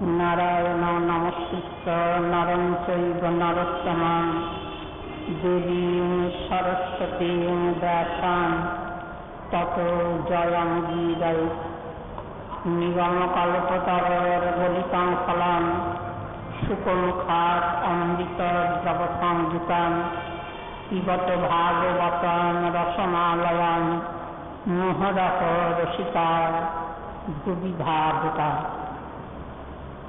नारायण नमस्कृत्य नरं चैव नरोत्तमं देवीं सरस्वतीं व्यासां ततो जयमुदीरयेत्। निगमकल्पतरोर्गलितं फलं शुकमुखात् अमृतद्रवसंयुतं पिबत भागवतं रसमालयं मुहुरः रसिका दुविधावृता।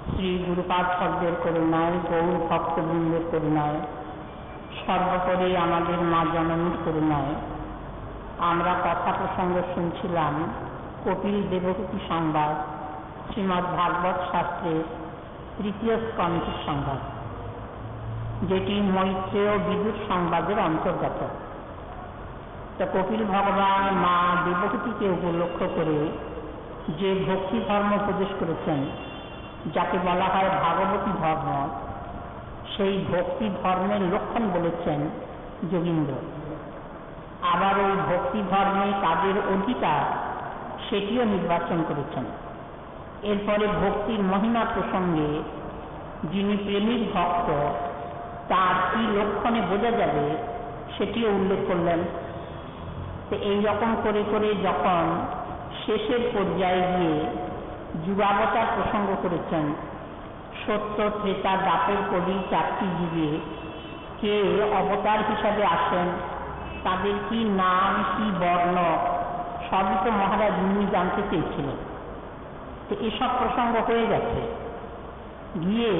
श्री गुरुपाद शब्देर करुणाय गौर भक्तबृंदेर करुणाय सर्वोपरि आमादेर मा जननीर करुणाय आमरा कथा प्रसंग शुनछिलाम कपिल देवहूति संवाद श्रीमद् भागवत शास्त्रेर तृतीय स्कन्धेर संवाद, जेटी मैत्रेय विदुर संवादेर अंतर्गत। तो कपिल भगवान मा देवहूतिके उपलक्ष्य करे जे भक्ति धर्म उपदेश करेছেন যাকে বলা হয় ভাগবতী ধর্ম, সেই ভক্তি ধর্মের লক্ষণ বলেছেন যোগীন্দ্র। আবার ওই ভক্তি ধর্মে কাদের অধিকার সেটিও নির্বাচন করেছেন। এরপরে ভক্তির মহিমা প্রসঙ্গে যিনি প্রেমিক ভক্ত তার কি লক্ষণে বোঝা যাবে সেটিও উল্লেখ করলেন। তো এই রকম করে করে যখন শেষের পর্যায়ে গিয়ে যুগাবতার প্রসঙ্গ করেছেন, সত্য ত্রেতা দাপর কলি চারটি যুগে কে অবতার হিসাবে আসেন, তাদের কি নাম কি বর্ণ সবই তো মহারাজ মুনি জানতে চেয়েছিলেন। তো এসব প্রসঙ্গ হয়ে গেছে। গিয়ে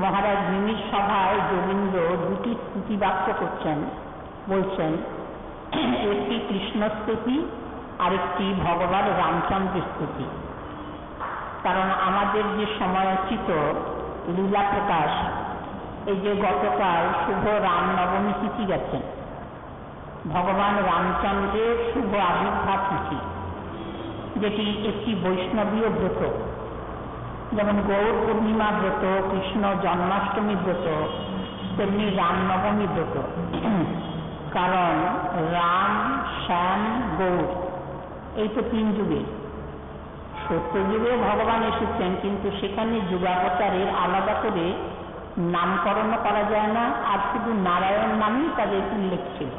মহারাজ মুনির সভায় যোগীন্দ্র দুটি স্তুতি বাক্য করছেন, বলছেন একটি কৃষ্ণ স্তুতি আরেকটি ভগবান রামচন্দ্র স্তুতি। কারণ আমাদের যে সময়োচিত লীলা প্রকাশ, এই যে গতকাল শুভ রামনবমী তিথি গেছেন, ভগবান রামচন্দ্রের শুভ আবির্ভাব তিথি, যেটি একটি বৈষ্ণবীয় ব্রত। যেমন গৌর পূর্ণিমা ব্রত, কৃষ্ণ জন্মাষ্টমী ব্রত, তেমনি রামনবমী ব্রত। কারণ রাম, শ্যাম, গৌর এই তো তিন যুগে। সত্যযুগে ভগবান এসেছেন, কিন্তু সেখানে যুগাবতারের আলাদা করে নামকরণ করা যায় না, আর শুধু নারায়ণ নামেই তাদের উল্লেখ ছিল।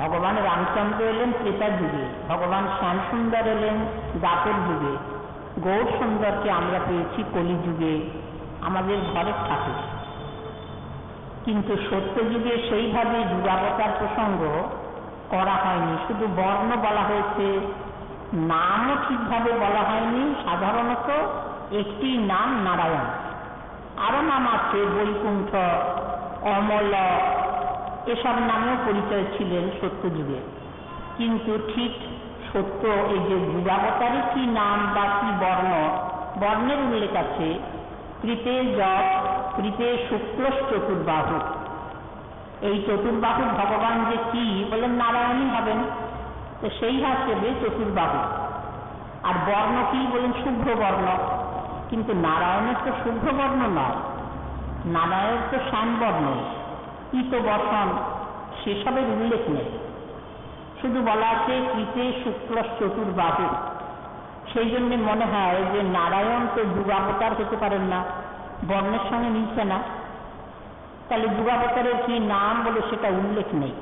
ভগবান রামচন্দ্র এলেন ত্রেতা যুগে, ভগবান শ্যামসুন্দর এলেন দ্বাপর যুগে, গৌর সুন্দরকে আমরা পেয়েছি কলি যুগে, আমাদের ঘরের ঠাকুর। কিন্তু সত্যযুগে সেইভাবে যুগাবতার প্রসঙ্গ করা হয়নি, শুধু বর্ণ বলা হয়েছে, নামও ঠিকভাবে বলা হয়নি। সাধারণত একটি নাম নারায়ণ, আরো নাম আছে বৈকুণ্ঠ, অমল, এসব নামেও পরিচয় ছিলেন সত্যযুগে। কিন্তু ঠিক সত্য এই যে যুগাবতারে কি নাম বা কি বর্ণ, বর্ণের উল্লেখ আছে কৃতে যৎ কৃতে শুক্ল চতুর্বাহু। এই চতুর্বাহু ভগবান যে কি বলেন, নারায়ণই হবেন, তো সেই হিসেবে চতুর্বাহু। আর বর্ণ কি বলেন, শুভ্র বর্ণ। কিন্তু নারায়ণের তো শুভ্র বর্ণ নয়, নারায়ণের তো শ্যাম বর্ণ, ইত বসন, সেসবের উল্লেখ নেই। শুধু বলা আছে কৃতে শুক্ল চতুর্বাহু। সেই জন্য মনে হয় যে নারায়ণ তো যুগাবতার হতে পারেন না, বর্ণের সঙ্গে মিলছে না। তাহলে যুগাবতারের কি নাম বলে সেটা উল্লেখ নেই।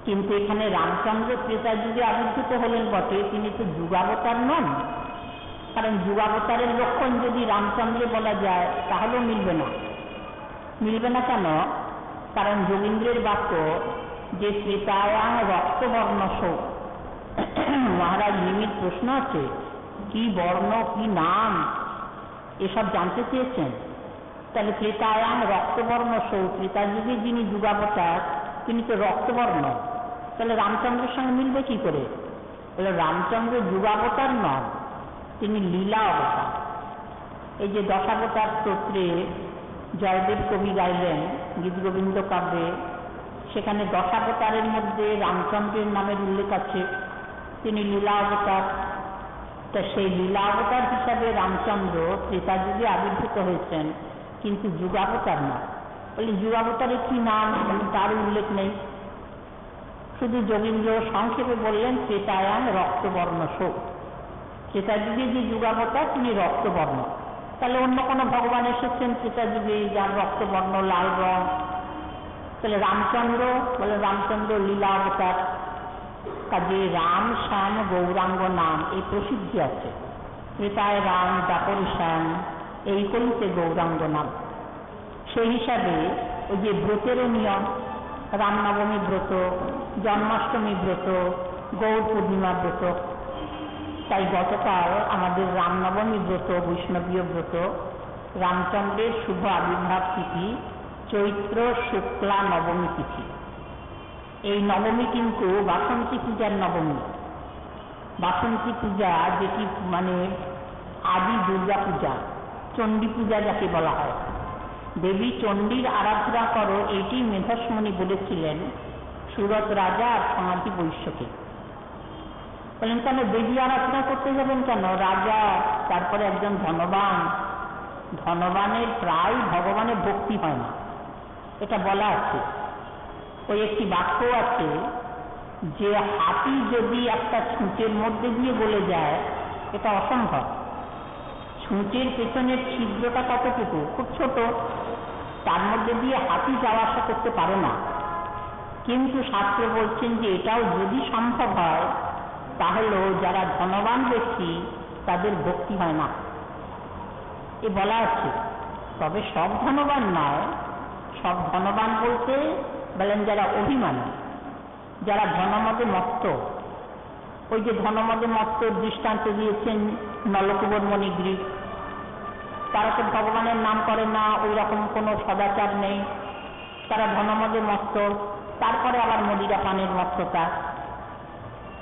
কিন্তু এখানে রামচন্দ্র ত্রেতা যুগে আবির্ভূত হলেন বটে, তিনি তো যুগাবতার নন। কারণ যুগাবতারের লক্ষণ যদি রামচন্দ্রে বলা যায় তাহলেও মিলবে না। মিলবে না কেন? কারণ যোগীন্দ্রের বাক্য যে ত্রেতায়াং রক্তবর্ণ শোক। মহারাজ নিমিত প্রশ্ন আছে, কি বর্ণ কি নাম এসব জানতে চেয়েছেন। তাহলে ত্রেতায়াং রক্তবর্ণ শোক, ত্রেতা যুগে যিনি যুগাবতার তিনি তো রক্তবর্ণ, তাহলে রামচন্দ্রের সঙ্গে মিলবে কি করে? তাহলে রামচন্দ্র যুগাবতার নন, তিনি লীলা অবতার। এই যে দশাবতার স্তোত্রে জয়দেব কবি গাইলেন গীতগোবিন্দ কাব্যে, সেখানে দশাবতারের মধ্যে রামচন্দ্রের নামের উল্লেখ আছে, তিনি লীলা অবতার। তা সেই লীলা অবতার হিসাবে রামচন্দ্র ত্রেতা যুগে আবির্ভূত হয়েছেন, কিন্তু যুগাবতার না। তাহলে যুগাবতারের কি নাম তার উল্লেখ নেই। শুধু যোগীন্দ্র সংক্ষেপে বললেন ত্রেতায়াং রক্তবর্ণ শোক। ত্রেতা যুগে যে যুগাবতার তিনি রক্তবর্ণ, তাহলে অন্য কোনো ভগবান এসেছেন ত্রেতা যুগে যার রক্তবর্ণ লাল রং, তাহলে রামচন্দ্র বলে রামচন্দ্র লীলা অবতার, কাজে রাম শ্যাম গৌরাঙ্গ নাম এই প্রসিদ্ধি আছে। ত্রেতায় রাম দাপরে শ্যাম, এই কলিতে গৌরাঙ্গ নাম। সেই হিসাবে ওই যে ব্রতেরও নিয়ম, রামনবমী ব্রত, জন্মাষ্টমী ব্রত, গৌর পূর্ণিমা ব্রত। তাই গতকাল আমাদের রামনবমী ব্রত, বৈষ্ণবীয় ব্রত, রামচন্দ্রের শুভ আবির্ভাব তিথি চৈত্র শুক্লা নবমী তিথি। এই নবমী কিন্তু বাসন্তী পূজার নবমী। বাসন্তী পূজা যেটি মানে আদি দুর্গা পূজা, চণ্ডী পূজা যাকে বলা হয়, দেবী চণ্ডীর আরাধনা করো, এটি মেধসমণি বলেছিলেন সুরত রাজা আর সমাধি বৈশ্যকে। বলেন কেন দেবী আরাধনা করতে যাবেন কেন? রাজা, তারপরে একজন ধনবান, ধনবানের প্রায় ভগবানের ভক্তি হয় না, এটা বলা আছে। ওই একটি বাক্য আছে যে হাতি যদি একটা ছুঁচের মধ্যে দিয়ে গলে যায়, এটা অসম্ভব। ছুঁচের পেছনের ছিদ্রটা কতটুকু? খুব ছোট, তার মধ্যে দিয়ে হাতি যাওয়া আসা করতে পারে না। কিন্তু শাস্ত্র বলছেন যে এটাও যদি সম্ভব হয়, তাহলেও যারা ধনবান ব্যক্তি তাদের ভক্তি হয় না, এ বলা আছে। তবে সব ধনবান নয়, সব ধনবান বলতে বলেন যারা অভিমানী, যারা ধনমদে মত্ত। ওই যে ধনমদে মত্ত দৃষ্টান্ত দিয়েছেন নলকুবর মণিগ্রীব, তারা তো ভগবানের নাম করে না, ওই রকম কোনো সদাচার নেই, তারা ধনমদে মত্ত, তারপরে আবার মদিরা পানের মত্ততা।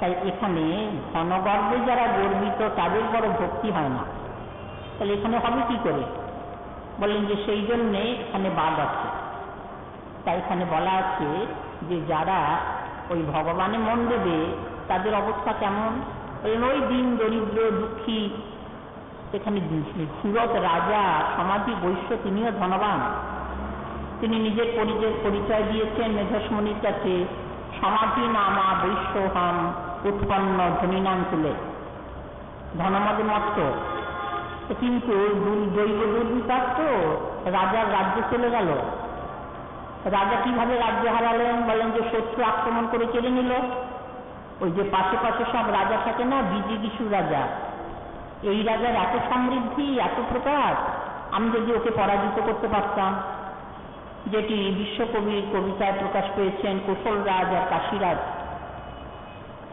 তাই এখানে ধনগর্বে যারা গর্বিত তাদের বড় ভক্তি হয় না। তাহলে এখানে হবে কি করে? বলেন যে সেই জন্যে এখানে বাদ আছে। তাই এখানে বলা আছে যে যারা ওই ভগবানে মন দেবে তাদের অবস্থা কেমন? বলেন ওই দিন দরিদ্র দুঃখী। এখানে সুরত রাজা সমাধি বৈশ্য, তিনিও ধনবান। তিনি নিজের পরিচয় দিয়েছেন মেধসমণির কাছে, সমাধি নামা বৈশ্যহম উৎপন্ন ধনীনাম তুলে, ধনমদে মত্ত। কিন্তু দৈব দুর্বিপাক তো, রাজার রাজ্য চলে গেল। রাজা কিভাবে রাজ্য হারালেন? বলেন যে শত্রু আক্রমণ করে কেড়ে নিল। ওই যে পাশে পাশে সব রাজা থাকে না, বিজিগীষু রাজা, এই রাজার এত সমৃদ্ধি, এত প্রকার, আমি যদি ওকে পরাজিত করতে পারতাম। যেটি বিশ্বকবির কবিতায় প্রকাশ পেয়েছেন কোশল রাজ আর কাশীরাজ।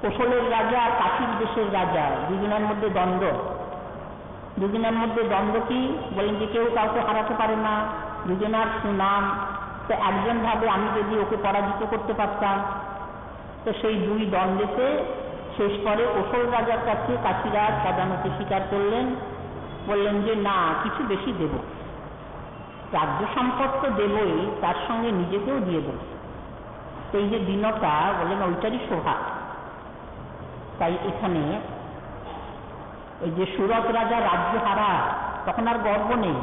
কোশলের রাজা আর কাশীর দেশের রাজা, দুজনের মধ্যে দ্বন্দ্ব। দুজনের মধ্যে দ্বন্দ্ব কি? বলেন যে কেউ কাউকে হারাতে পারে না, দুজনার সুনাম। তো একজন ভাবে আমি যদি ওকে পরাজিত করতে পারতাম। তো সেই দুই দ্বন্দ্বেতে শেষ পরে কোশল রাজার কাছে কাশীরাজ পদানতি স্বীকার করলেন, বললেন যে না, কিছু বেশি দেব, রাজ্য সম্পদ তো দেবই, তার সঙ্গে নিজেকেও দিয়ে দেব। এই যে দিনটা বলেন ওইটারই শোভা। তাই এখানে ওই যে সুরত রাজা রাজ্য হারা, তখন আর গর্ব নেই।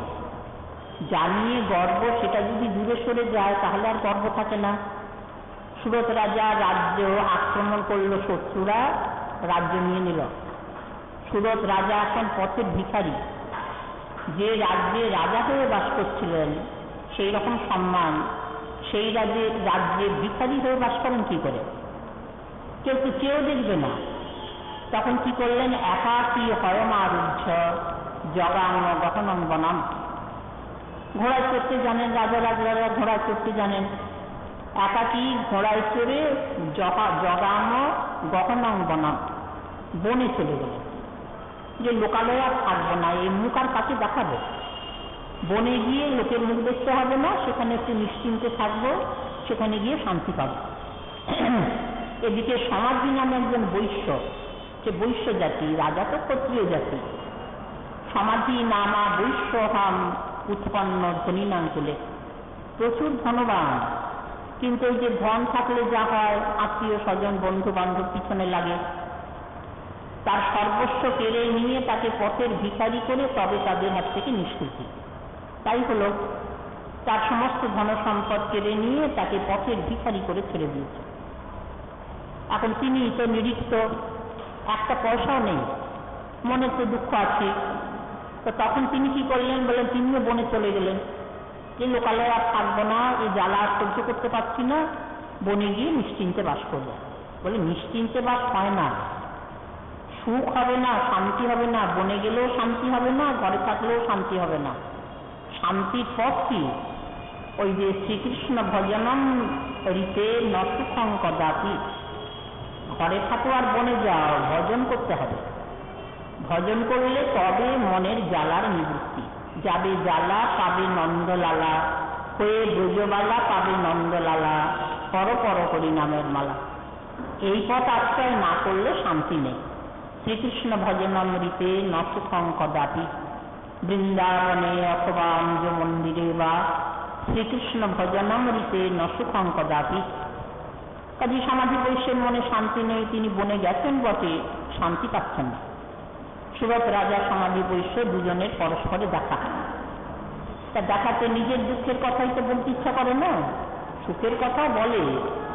জানিয়ে গর্ব সেটা যদি দূরে সরে যায় তাহলে আর গর্ব থাকে না। সুরত রাজা রাজ্য আক্রমণ করলো, শত্রুরা রাজ্য নিয়ে নিল। সুরত রাজা এখন পথের ভিখারি। যে রাজ্যে রাজা হয়ে বাস করছিলেন সেই রকম সম্মান সেই রাজ্যে ভিখারি হয়ে বাস করেন কি করে? কেউ তো চেয়েও দেখবে না। তখন কি করলেন? একাকী হয়মারুহ্য জগাঙ্গ গহনং বনাম। ঘোড়ায় চড়তে জানেন রাজা, রাজারা ঘোড়ায় চড়তে জানেন। একাকী ঘোড়ায় চড়ে জগাঙ্গ গহনং বনাম, বনে চলে গেলেন। যে লোকালয়ে আর থাকবো না, এই মুখ আর কাছে দেখাবো। বনে গিয়ে লোকের মুখ দেখতে হবে না, সেখানে একটু নিশ্চিন্তে থাকবো, সেখানে গিয়ে শান্তি পাবো। এদিকে সমাধি নামে একজন বৈশ্য, যে বৈশ্য জাতি, রাজা তো ক্ষত্রিয় জাতি। সমাধি নামা বৈশ্যহম উৎপন্ন ধনীনাম তুলে, প্রচুর ধনবান। কিন্তু ওই যে ধন থাকলে যা হয়, আত্মীয় স্বজন বন্ধু বান্ধব পিছনে লাগে, তার সর্বস্ব কেড়ে নিয়ে তাকে পথের ভিখারি করে তবে তাদের হাত থেকে নিষ্কৃতি। তাই হলো, তার সমস্ত ধন সম্পদ কেড়ে নিয়ে তাকে পথের ভিখারি করে ছেড়ে দিয়েছে। এখন তিনি তো নিরীক্ষ, একটা পয়সাও নেই। মনে তো দুঃখ আছে। তো তখন তিনি কি করলেন, বলেন তিনিও বনে চলে গেলেন, যে লোকালয়ে আর থাকবো না, এই জ্বালা সহ্য করতে পারছি না, বনে গিয়ে নিশ্চিন্তে বাস করবো। বলে নিশ্চিন্তে বাস হয় না, সুখ হবে না, শান্তি হবে না, বনে গেলেও শান্তি হবে না, ঘরে থাকলেও শান্তি হবে না। শান্তির পথ কি? ওই যে শ্রীকৃষ্ণ ভজনম রীতে ন সুখং কদাপি। ঘরে থাকো আর বনে যাও, ভজন করতে হবে। ভজন করলে তবে মনের জ্বালার নিবৃত্তি। যাবে জ্বালা পাবে নন্দলালা, হয়ে ব্রজবালা পাবে নন্দলালা, পর পর হরি নামের মালা। এই পথ আশ্রয় না করলে শান্তি নেই। শ্রীকৃষ্ণ ভজনামৃতে ন সুখং কদাপি। বৃন্দাবনে অথবা অঞ্জ মন্দিরে বা শ্রীকৃষ্ণ ভজনামৃতে ন সুখং কদাপি। কাজে সমাধি বৈশ্যের মনে শান্তি নেই, তিনি বনে গেছেন বটে, শান্তি পাচ্ছেন না। সুরত রাজা সমাধি বৈশ্য দুজনের পরস্পরে দেখা। তা দেখাতে নিজের দুঃখের কথাই তো বলতে ইচ্ছা করে না, সুখের কথা বলে,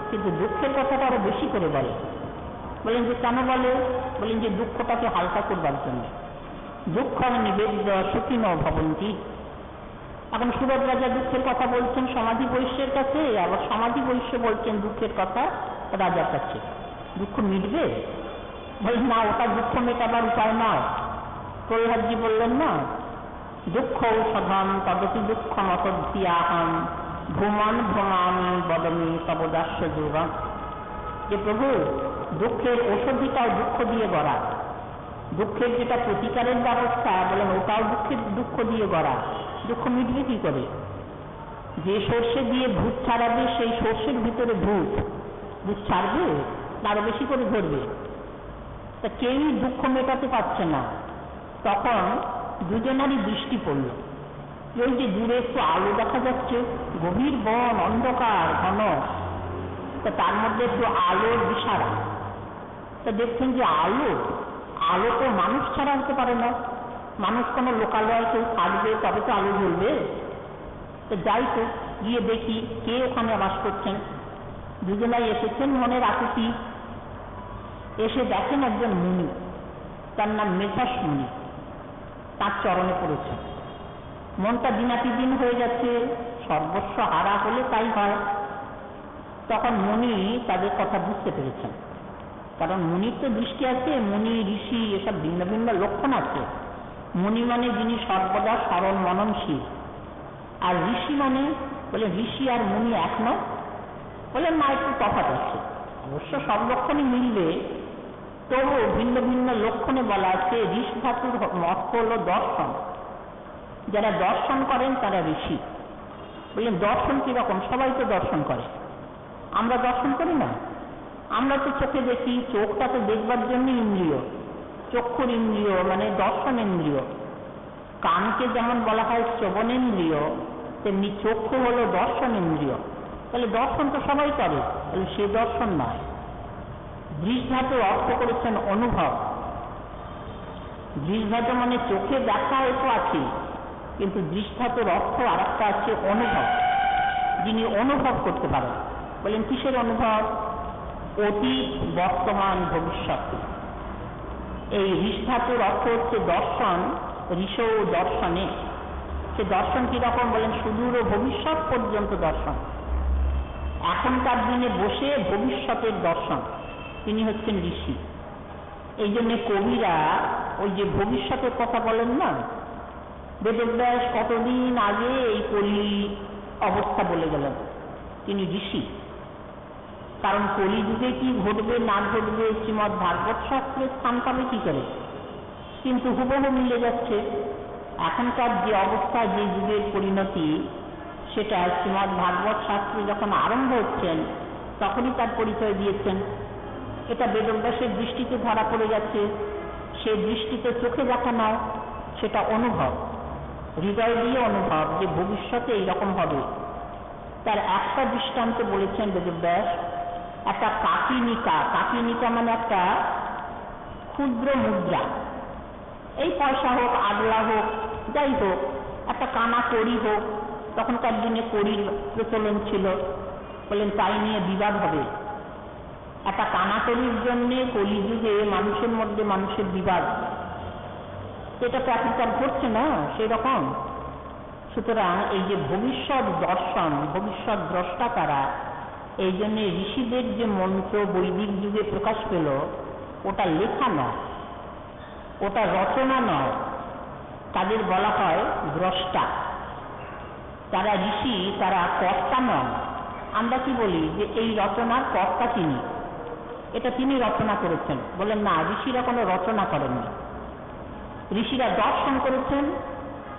কিন্তু দুঃখের কথাটা আরো বেশি করে বলে। বলেন যে কেন বলে? বলেন যে দুঃখটাকে হালকা করবার জন্য। দুঃখ নিবেদ্য সুখিন ভবন্তি। এখন সুরত রাজা দুঃখের কথা বলছেন সমাধি বৈশ্যের কাছে, আবার সমাধি বৈশ্য বলছেন দুঃখের কথা রাজার কাছে। দুঃখ মিটবে? বলেন না, ওটা দুঃখ মেটাবার উপায় নয়। প্রহ্লাদজি বললেন না, দুঃখ ঔষধম তদতি দুঃখ মতধিয়াহম ভ্রমণ ভ্রমামি বদমি তবদাস্য যোগম। যে প্রভু, দুঃখের ঔষধিটাও দুঃখ দিয়ে গড়া, দুঃখের যেটা প্রতিকারের ব্যবস্থা বলেন ওটাও দুঃখ দিয়ে গড়া। দুঃখ মিটবে কি করে? যে সর্ষে দিয়ে ভূত ছাড়াবে সেই সর্ষের ভিতরে ভূত ছাড়বে, আরো বেশি করে ধরবে। তা কেউই দুঃখ মেটাতে পারছে না। তখন দুজনারই দৃষ্টি পড়ল, ওই যে দূরে একটু আলো দেখা যাচ্ছে, গভীর বন, অন্ধকার ঘন, তা তার মধ্যে একটু আলোর দিশারা। তা দেখছেন যে আলো তো মানুষ ছাড়া হতে পারে না, মানুষ কোনো লোকালয়ে কেউ থাকবে তবে তো আলো জ্বলবে। তো যাই তো, গিয়ে দেখি কে ওখানে বাস করছেন। দুজনাই এসেছেন মনের আকুতি। এসে দেখেন একজন মুনি, তার নাম মেধাস মুনি, তার চরণে পড়েছে। মনটা দিনাতিদিন হয়ে যাচ্ছে, সর্বস্ব হারা হলে তাই হয়। তখন মুনি তাদের কথা বুঝতে পেরেছেন, কারণ মুনির তো দৃষ্টি আছে, মুনি ঋষি এসব ভিন্ন ভিন্ন লক্ষণ আছে। মুনি মানে যিনি সর্বদা স্মরণ মননশীল, আর ঋষি মানে বলে ঋষি আর মুনি এক নয়। বলে না, একটু তফাৎ আছে। অবশ্য সব লক্ষণই মিলবে, তবু ভিন্ন ভিন্ন লক্ষণে বলা আছে। ঋষ ধাতুর অর্থ হল দর্শন। যারা দর্শন করেন তারা ঋষি। বললেন দর্শন কিরকম? সবাই তো দর্শন করে, আমরা দর্শন করি না। আমরা তো চোখে দেখি, চোখটা তো দেখবার জন্য ইন্দ্রিয়, চক্ষুর ইন্দ্রিয় মানে দর্শন ইন্দ্রিয়। কানকে যেমন বলা হয় শ্রবণেন্দ্রিয়, তেমনি চক্ষু হলো দর্শন ইন্দ্রিয়। তাহলে দর্শন তো সবাই করে, তাহলে সে দর্শন নয়। দৃশ ধাতু অর্থ করেছেন অনুভব। দৃশ ধাতু মানে চোখে দেখা তো আছে, কিন্তু দৃশ ধাতুর অর্থ আর একটা আছে অনুভব, যিনি অনুভব করতে পারেন। বলেন কিসের অনুভব? অতীত, বর্তমান, ভবিষ্যৎ। এই ঋষ ধাতুর অর্থ হচ্ছে দর্শন, ঋষ দর্শনে। সে দর্শন কিরকম? বলেন সুদূর ও ভবিষ্যৎ পর্যন্ত দর্শন। এখনকার দিনে বসে ভবিষ্যতের দর্শন, তিনি হচ্ছেন ঋষি। এই জন্য কবিরা ওই যে ভবিষ্যতের কথা বলেন না, বেদব্যাস কতদিন আগে এই কলি অবস্থা বলে গেলেন, তিনি ঋষি। কারণ কলিযুগে কি ঘটবে না ঘটবে শ্রীমৎ ভাগবত শাস্ত্রে স্থান পাবে কি করে? কিন্তু হুবহু মিলে যাচ্ছে। এখনকার যে অবস্থা, যে যুগের পরিণতি, সেটা শ্রীমৎ ভাগবত শাস্ত্রে যখন আরম্ভ হচ্ছেন তখনই তার পরিচয় দিয়েছেন। এটা বেদব্যাসের দৃষ্টিতে ধরা পড়ে গেছে। সে দৃষ্টিতে চোখে দেখা নয়, সেটা অনুভব, হৃদয় দিয়ে অনুভব যে ভবিষ্যতে এইরকম হবে। তার একটা দৃষ্টান্ত বলেছেন বেদব্যাস, একটা কাকিনিকা। কাকিনিকা মানে একটা ক্ষুদ্র মুদ্রা, এই পয়সা হোক, আগলা হোক, যাই হোক, একটা কানা কড়ি হোক। তখনকার দিনে কড়ির প্রচলন ছিল, বলেন তাই নিয়ে বিবাদ হবে। একটা কানা কড়ির জন্যে কলিযুগে মানুষের মধ্যে মানুষের বিবাদ। এটা তো এখনকার ঘটছে না সেই রকম। সুতরাং এই যে ভবিষ্যৎ দর্শন, ভবিষ্যৎ দ্রষ্টা তারা, এই জন্যে ঋষিদের যে মন্ত্র বৈদিক যুগে প্রকাশ পেল, ওটা লেখা নয়, ওটা রচনা নয়, তাদের বলা হয় দ্রষ্টা। তারা ঋষি, তারা কর্তা নন। আমরা কি বলি যে এই রচনার কর্তা তিনি, এটা তিনি রচনা করেছেন। বলেন না, ঋষিরা কোনো রচনা করেননি, ঋষিরা দর্শন করেছেন।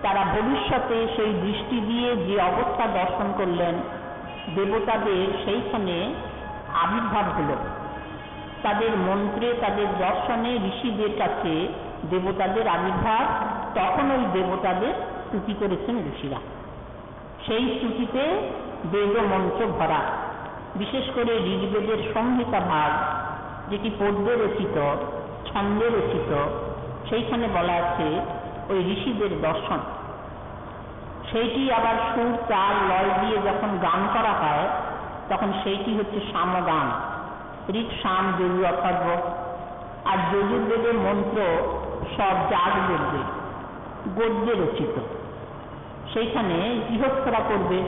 তারা ভবিষ্যতে সেই দৃষ্টি দিয়ে যে অবস্থা দর্শন করলেন, দেবতাদের সেইখানে আবির্ভাব হল। তাদের মন্ত্রে, তাদের দর্শনে ঋষিদের কাছে দেবতাদের আবির্ভাব, তখন ওই দেবতাদের স্তুতি করেছেন ঋষিরা। সেই স্তুতিতে বেদ মন্ত্র ভরা, বিশেষ করে ঋগ্বেদের সংহিতা ভাগ, যেটি পদ্যে রচিত, ছন্দে রচিত, সেইখানে বলা আছে ওই ঋষিদের দর্শন। সেইটি আবার সুর, তাল, লয় দিয়ে যখন গান করা হয়, তখন সেইটি হচ্ছে সামগান। ঋক, সাম, যজু, অথর্ব। আর যজুর্বেদের মন্ত্র সব জাগ গদ্যে, গদ্যে রচিত। সেইখানে গৃহস্থরা করবে,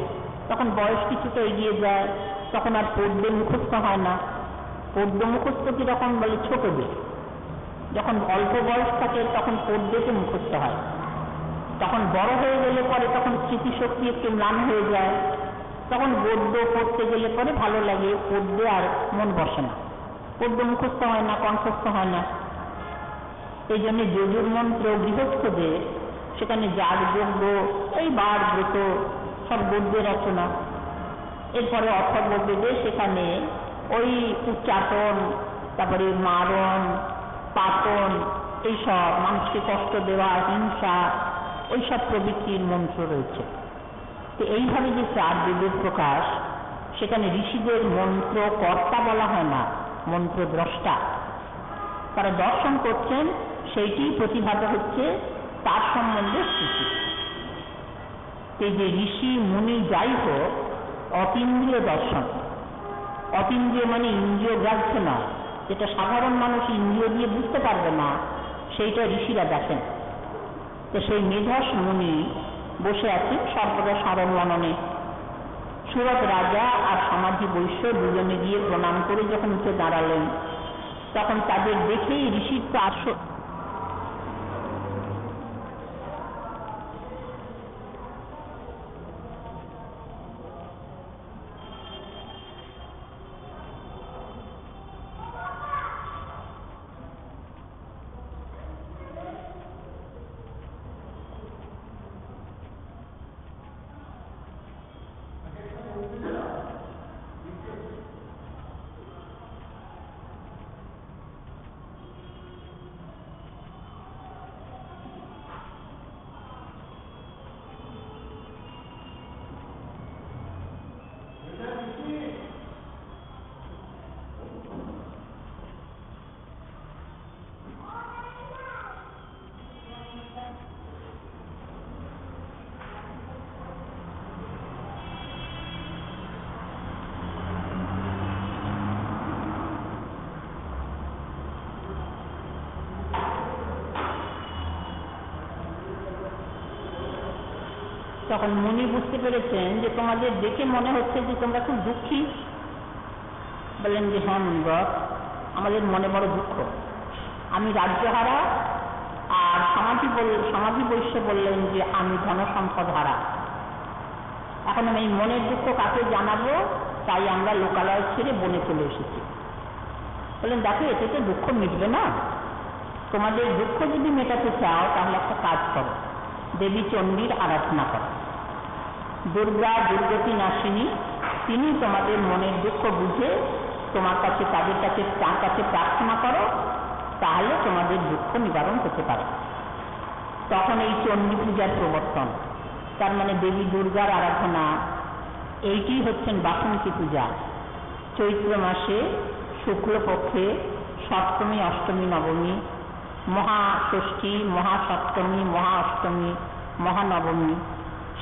তখন বয়স কিছুটা এগিয়ে যায়, তখন আর পদ্যে মুখস্থ হয় না। পদ্য মুখস্থ কিরকম বলে, ছোটদের যখন অল্প বয়স থাকে তখন পদ্যতে মুখস্থ হয়, তখন বড় হয়ে গেলে পরে তখন স্মৃতিশক্তি একটু ম্লান হয়ে যায়, তখন গদ্য পড়তে গেলে পরে ভালো লাগে, পদ্যে আর মন বসে না, পদ্য মুখস্থ হয় না, কণ্ঠস্থ হয় না। এই জন্য যজুর মন্ত্র গৃহস্থদের, সেখানে যাগযজ্ঞ, এই বার ব্রত সব গদ্যে রচনা। এরপরে অথর্ববেদে সেখানে ওই উচ্চাটন, তারপরে মারণ, পাতন, এইসব মানুষকে কষ্ট দেওয়া, হিংসা, ওইসব প্রবৃত্তির মন্ত্র রয়েছে। তো এইভাবে যে চার বেদের প্রকাশ, সেখানে ঋষিদের মন্ত্র কর্তা বলা হয় না, মন্ত্র দ্রষ্টা। তারা দর্শন করছেন, সেইটি প্রতিভাত হচ্ছে তার সম্বন্ধে স্মৃতি। এই যে ঋষি মুনি যাই হোক, অতীন্দ্রিয় দর্শন। অতীন্দ্রিয় মানে ইন্দ্রিয় গ্রাহ্য নয়, যেটা সাধারণ মানুষ ইন্দ্রিয় দিয়ে বুঝতে পারবে না, সেইটা ঋষিরা দেখেন। তো সেই মেধস মুনি বসে আছেন সর্বদা স্মরণ মননে। সুরত রাজা আর সমাধি বৈশ্য দুজনে গিয়ে প্রণাম করে যখন উঠে দাঁড়ালেন, তখন তাদের দেখেই ঋষির তো তখন মুনি বুঝতে পেরেছেন যে তোমাদের দেখে মনে হচ্ছে যে তোমরা খুব দুঃখী। বললেন যে হ্যাঁ মুনিবর, আমাদের মনে বড় দুঃখ। আমি রাজ্যহারা, আর সমাধি বৈশ্য বললেন যে আমি ধনসম্পদ হারা। এখন আমি এই মনের দুঃখ কাকে জানাবো, তাই আমরা লোকালয় ছেড়ে বনে চলে এসেছি। বললেন দেখো, এতে তো দুঃখ মিটবে না, তোমাদের দুঃখ যদি মেটাতে চাও তাহলে একটা কাজ করো, দেবী চণ্ডীর আরাধনা করো। দুর্গা দুর্গতি নাশিনী, তিনি তোমাদের মনের দুঃখ বুঝে তোমার কাছে, তার কাছে প্রার্থনা করো, তাহলে তোমাদের দুঃখ নিবারণ হতে পারে। তখন এই চণ্ডী পূজার প্রবর্তন, তার মানে দেবী দুর্গার আরাধনা, এইটি হচ্ছেন বাসন্তী পূজা। চৈত্র মাসে শুক্লপক্ষে সপ্তমী, অষ্টমী, নবমী, মহাষষ্ঠী, মহাসপ্তমী, মহা অষ্টমী, মহানবমী।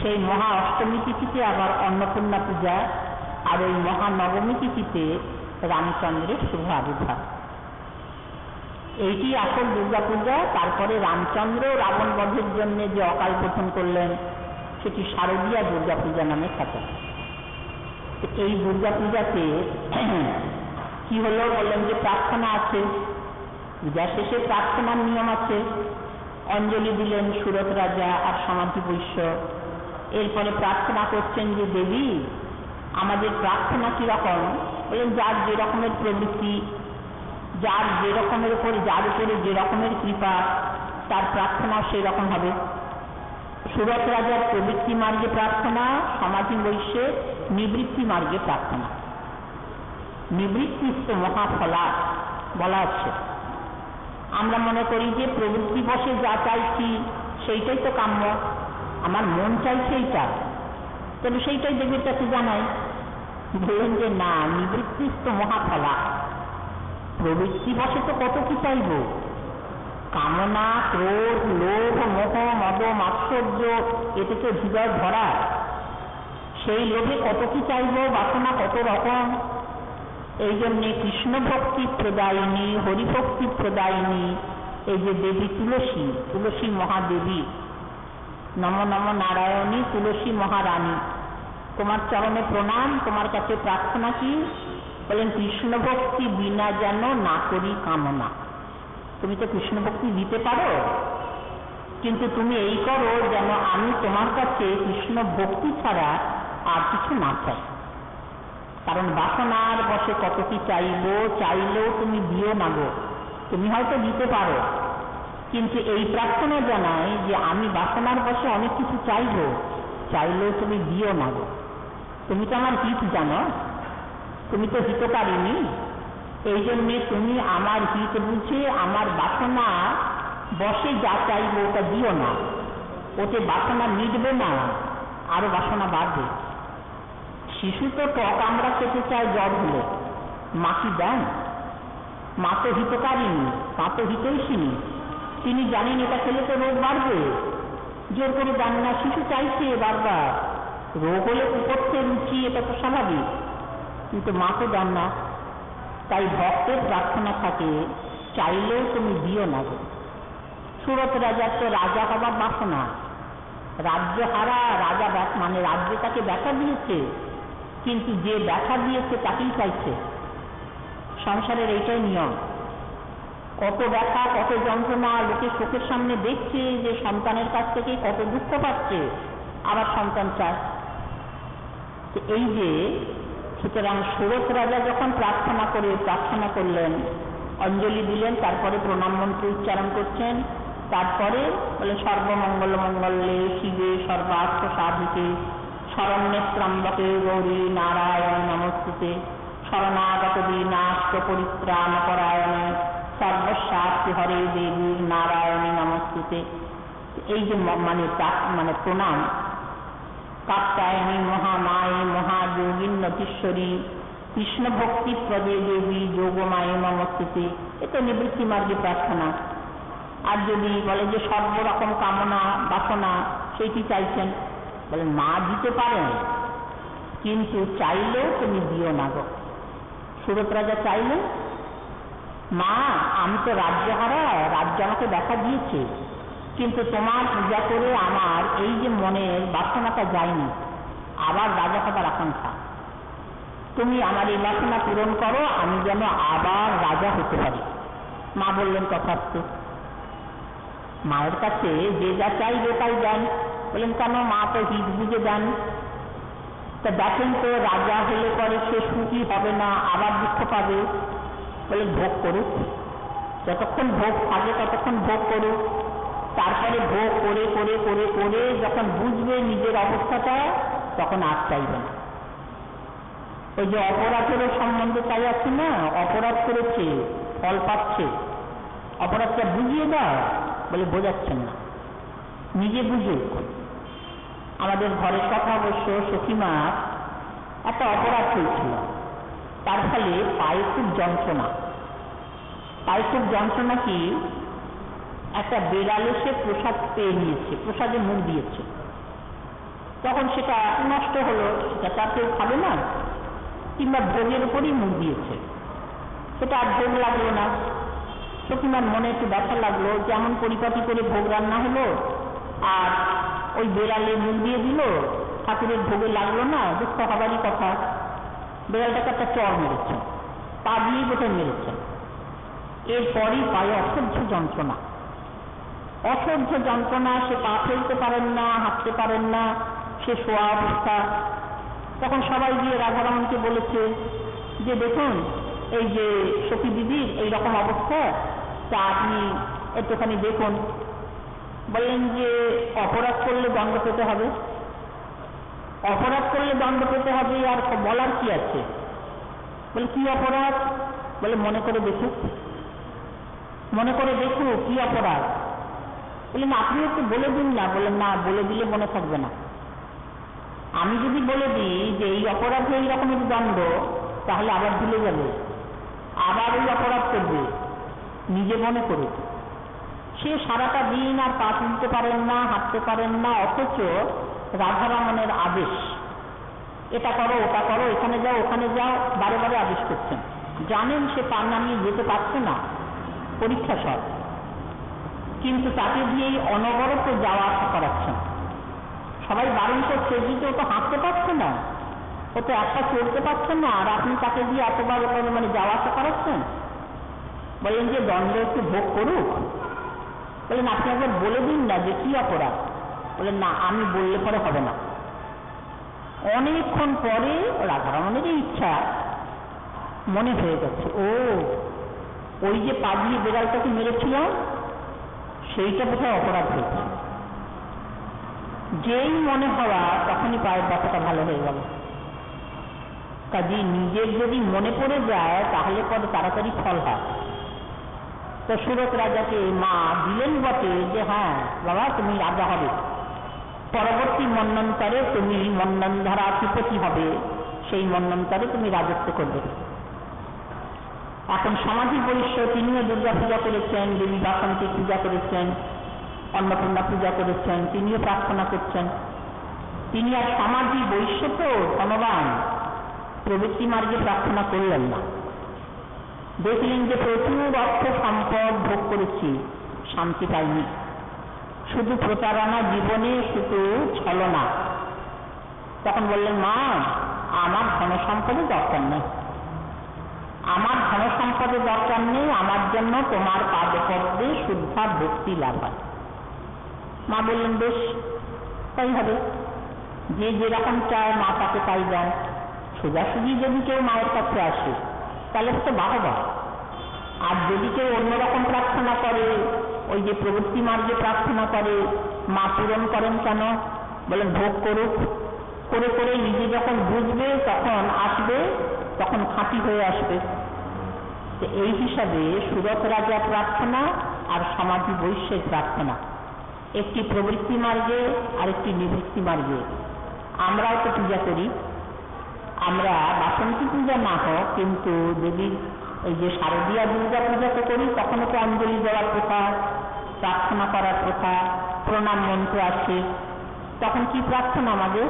সেই মহা অষ্টমী তিথিতে আবার অন্নপূর্ণা পূজা, আর ওই মহানবমী তিথিতে রামচন্দ্রের শুভ আবির্ভাব। এইটি আসল দুর্গাপূজা। তারপরে রামচন্দ্র রাবণ বধের জন্য যে অকাল বোধন করলেন সেটি শারদীয়া দুর্গাপূজা নামে খ্যাত। এই দুর্গাপূজাতে কি হলো বললেন যে প্রার্থনা আছে, পূজা শেষে প্রার্থনার নিয়ম আছে। অঞ্জলি দিলেন সুরত রাজা আর সমাধি বৈশ্য। এরপরে প্রার্থনা করছেন যে দেবী আমাদের প্রার্থনা কিরকম? বললেন যার যে রকমের প্রবৃত্তি, যার যে রকমের উপর, যার উপরে যে রকমের কৃপা, তার প্রার্থনাও সেই রকম হবে। সুরত রাজার প্রবৃত্তি মার্গে প্রার্থনা, সমাধি বৈশ্যের নিবৃত্তি মার্গে প্রার্থনা। নিবৃত্তি তো মহাফলা বলা আছে। আমরা মনে করি যে প্রবৃত্তি বসে যা চাইছি সেইটাই তো কাম্য, আমার মন চাইছে এইটা, তবে সেইটাই দেবীর কাছে জানাই। বললেন যে না, নিবৃত্তি তো মহাফলা। প্রবৃত্তি বসে তো কত কি চাইব, কামনা, ক্রোধ, লোভ, মোহ, মদ, মাৎসর্য, এতে তো হৃদয় ভরা। সেই লোভে কত কি চাইব, বাসনা কত রকম। এই জন্যে কৃষ্ণ ভক্তি প্রদায়িনী, হরিভক্তি প্রদায়িনী এই যে দেবী তুলসী, তুলসী মহাদেবী, নম নম নারায়ণী তুলসী মহারানী, তোমার চরণে প্রণাম, তোমার কাছে প্রার্থনা কি? বলেন কৃষ্ণ ভক্তি বিনা যেন না করি কামনা। তুমি তো কৃষ্ণ ভক্তি দিতে পারো, কিন্তু তুমি এই করো যেন আমি তোমার কাছে কৃষ্ণ ভক্তি ছাড়া আর কিছু না চাই। কারণ বাসনার বসে কত কি চাইব, চাইলেও তুমি দিও না গো। তুমি হয়তো দিতে পারো, কিন্তু এই প্রার্থনা জানাই যে আমি বাসনার বসে অনেক কিছু চাইব, চাইলেও তুমি দিও না গো। তুমি তো আমার হিত জানো, তুমি তো হিতকারিণী। এই জন্যে তুমি আমার হিত বুঝে আমার বাসনা বসে যা চাইব ওটা দিও না। ওতে বাসনা মিটবে না, আরো বাসনা বাড়বে। শিশু তো টক আমরা খেতে চাই জ্বর হলে, মা কি দেন? মা তো হিতকারিণী, মা তো হিতৈষিণী। তিনি জানেন এটা খেলে তো রোগ বাড়বে, জোর করে দেন না। শিশু চাইছে বারবার, রোগ হলে কুপথ্যে রুচি, এটা তো স্বাভাবিক, কিন্তু মা তো দেন না। তাই ভক্তের প্রার্থনা থাকে চাইলেও তুমি দিও না গো। সুরত রাজার তো রাজা হবার বাসনা, রাজ্য হারা রাজা, মানে রাজ্য তাকে দেখা দিয়েছে, কিন্তু যে দেখা দিয়েছে তাকেই চাইছে। সংসারের এইটাই নিয়ম। কত ব্যথা, কত যন্ত্রণা, লোকে চোখের সামনে দেখছে যে সন্তানের কাছ থেকে কত দুঃখ পাচ্ছে, আবার সন্তান চায়। এই যে সুতরাং সুরত রাজা যখন প্রার্থনা করলেন, অঞ্জলি দিলেন, তারপরে প্রণাম মন্ত্র উচ্চারণ করছেন, তারপরে বলে সর্বমঙ্গল মঙ্গলে শিবে সর্বার্থ সাধিকে শরণ্যে ত্রম্বকে গৌরী নারায়ণ নমস্তুতে শরণাগত দীনার্ত পরিত্রাণ পরায়ণে সর্বস্বার্থী হরে দেবী নারায়ণী নমস্তুতে। এই যে মানে প্রণাম, কাত্যায়নী মহামায়ে মহাযোগিন্নতীশ্বরী কৃষ্ণ ভক্তি প্রদে দেবী যোগমায়ে নমস্তুতে, এটা নিবৃত্তি মার্গে প্রার্থনা। আর যদি বলে যে সর্বরকম কামনা বাসনা সেইটি চাইছেন, বলেন মা দিতে পারেন, কিন্তু চাইলেও তুমি দিও না গো। সুরত রাজা চাইলেন, মা আমি তো রাজ্যহারা, রাজ্য আমাকে দেখা দিয়েছে, কিন্তু তোমার পূজা করে আমার এই যে মনের বাসনাটা যায়নি, আবার রাজা হবার আকাঙ্ক্ষা, তুমি আমার এই বাসনা পূরণ করো, আমি যেন আবার রাজা হতে পারি। মা বললেন তথাস্তু। মায়ের কাছে যে যা চাইবে তাই দেন। বললেন কেন? মা তো হিত বুঝে দেন। তা দেখেন তো রাজা হলে পরে সে সুখী হবে না, আবার দুঃখ পাবে। বলে ভোগ করুক, যতক্ষণ ভোগ থাকে ততক্ষণ ভোগ করুক, তারপরে ভোগ করে করে করে করে যখন বুঝবে নিজের অবস্থাটা, তখন আর চাইবে না। ওই যে অপরাধেরও সম্বন্ধে তাই আছে না, অপরাধ করেছে ফল পাচ্ছে, অপরাধটা বুঝিয়ে দাও, বলে বোঝাচ্ছেন না, নিজে বুঝুক। আমাদের ঘরের কথা অবশ্য সখীমা একটা অপরাধ হয়েছিল, তার ফলে পায়ে খুব যন্ত্রণা। পায়ে খুব যন্ত্রণা কি, একটা বেড়াল এসে প্রসাদ পেয়ে নিয়েছে, প্রসাদে মুখ দিয়েছে, তখন সেটা নষ্ট হলো, সেটা তার কেউ খাবে না, কিংবা ভোগের উপরই মুখ দিয়েছে, সেটা আর ভোগ লাগলো না, সখীমার মনে একটু ব্যথা লাগলো, যেমন পরিপাটি করে ভোগ রান্না হলো আর ওই বেড়ালে মুখ দিয়ে দিল, ঠাকুরের ভোগে লাগলো না, দুঃখ হবারই কথা। বেড়ালটাকে একটা চর মেরেছেন, পা দিয়ে বোধহয় মেরেছেন। এরপরই পায়ে অসহ্য যন্ত্রণা, অসহ্য যন্ত্রণা, সে পা ফেলতে পারেন না, হাঁটতে পারেন না, সে শোয়া অবস্থা। তখন সবাই গিয়ে রাধারমণকে বলেছে যে দেখুন এই যে সখী দিদির এইরকম অবস্থা, তা আপনি একটুখানি দেখুন। বললেন যে অপরাধ করলে দণ্ড পেতে হবে, অপরাধ করলে দণ্ড পেতে হবে, আর বলার কি আছে? বলে কি অপরাধ? বলে মনে করে দেখুক, মনে করে দেখুক কি অপরাধ। বললেন আপনি একটু বলে দিন না। বলেন না, বলে দিলে মনে থাকবে না। আমি যদি বলে দিই যে এই অপরাধে এই রকমের দণ্ড, তাহলে আবার ভুলে যাবে, আবার ওই অপরাধ করবে, নিজে মনে করুক। সে সারাটা দিন আর পা তুলতে পারেন না, হাঁটতে পারেন না, অথচ রাধারমণের আদেশ, এটা করো ওটা করো, এখানে যাও ওখানে যাও, বারে বারে আদেশ করছেন। জানেন সে পা নামিয়ে যেতে পারছে না, পরীক্ষা সব, কিন্তু তাকে দিয়েই অনবরত যাওয়া আসা করাচ্ছেন। সবাই বারণ করছে যে ও তো হাঁটতে পারছে না, ও তো একটা চলতে পারছে না, আর আপনি তাকে দিয়ে এতবার মানে যাওয়া আসা করাচ্ছেন। বলেন যে দণ্ড একটু ভোগ করুক। বলেন আপনি একবার বলে দিন না যে কি অপরাধ। বলেন না, আমি বললে পরে হবে না। অনেকক্ষণ পরে রাধারমণের ইচ্ছা মনে হয়ে গেছে, ও ওই যে পা দিয়ে বেড়ালটাকে মেরেছিলাম, সেইটা বোধহয় অপরাধ হয়েছে। যেই মনে হওয়া তখনই পায়ের ব্যথাটা ভালো হয়ে গেল। কাজে নিজের যদি মনে পড়ে যায় তাহলে পরে তাড়াতাড়ি ফল হয়। তো সুরত রাজাকে মা দিলেন বটে যে হ্যাঁ বাবা তুমি রাজা হবে, পরবর্তী মন্বন্তরে তুমি মন্বন্তরা অধিপতি হবে, সেই মন্বন্তরে তুমি রাজত্ব করবে। এখন সমাধি বৈশ্য তিনিও দুর্গা পূজা করেছেন, দেবী বাসন্তী পূজা করেছেন, অন্নপূর্ণা পূজা করেছেন, তিনিও প্রার্থনা করছেন। তিনি আর সমাধি বৈশ্য তো ধনবান, প্রবৃত্তি মার্গে প্রার্থনা করলেন না। দেখলেন যে প্রচুর অর্থ সম্পদ ভোগ করেছি, শান্তি পাইনি, শুধু প্রতারণা জীবনে, শুধু ছলনা। তখন বললেন মা আমার ধন সম্পদের দরকার নেই, আমার ধন সম্পদের দরকার নেই, আমার জন্য তোমার পাদপদ্মে শুদ্ধা ভক্তি লাভ হয়। মা বললেন বেশ তাই হবে, যে যেরকম চায় মা তাকে তাই দেন। সোজাসুজি যদি কেউ মায়ের কাছে আসে তাহলে তো বাহবা, আর যদি কেউ অন্যরকম প্রার্থনা করে, ওই যে প্রবৃত্তি মার্গে প্রার্থনা করে, মা পূরণ করেন কেন? বলেন ভোগ করুক, করে করে নিজে যখন বুঝবে তখন আসবে, তখন খাঁটি হয়ে আসবে। তো এই হিসাবে সুরত রাজা প্রার্থনা আর সমাধি বৈশ্যের প্রার্থনা, একটি প্রবৃত্তি মার্গে আর একটি নিবৃত্তি মার্গে। আমরাও তো পূজা করি, আমরা বাসন্তী পূজা না হোক কিন্তু দেবীর এই যে শারদীয়া দুর্গা পূজা তো করি, তখনও তো অঞ্জলি দেওয়ার প্রথা, প্রার্থনা করার প্রথা, প্রণাম মন্ত্র আছে। তখন কি প্রার্থনা আমাদের?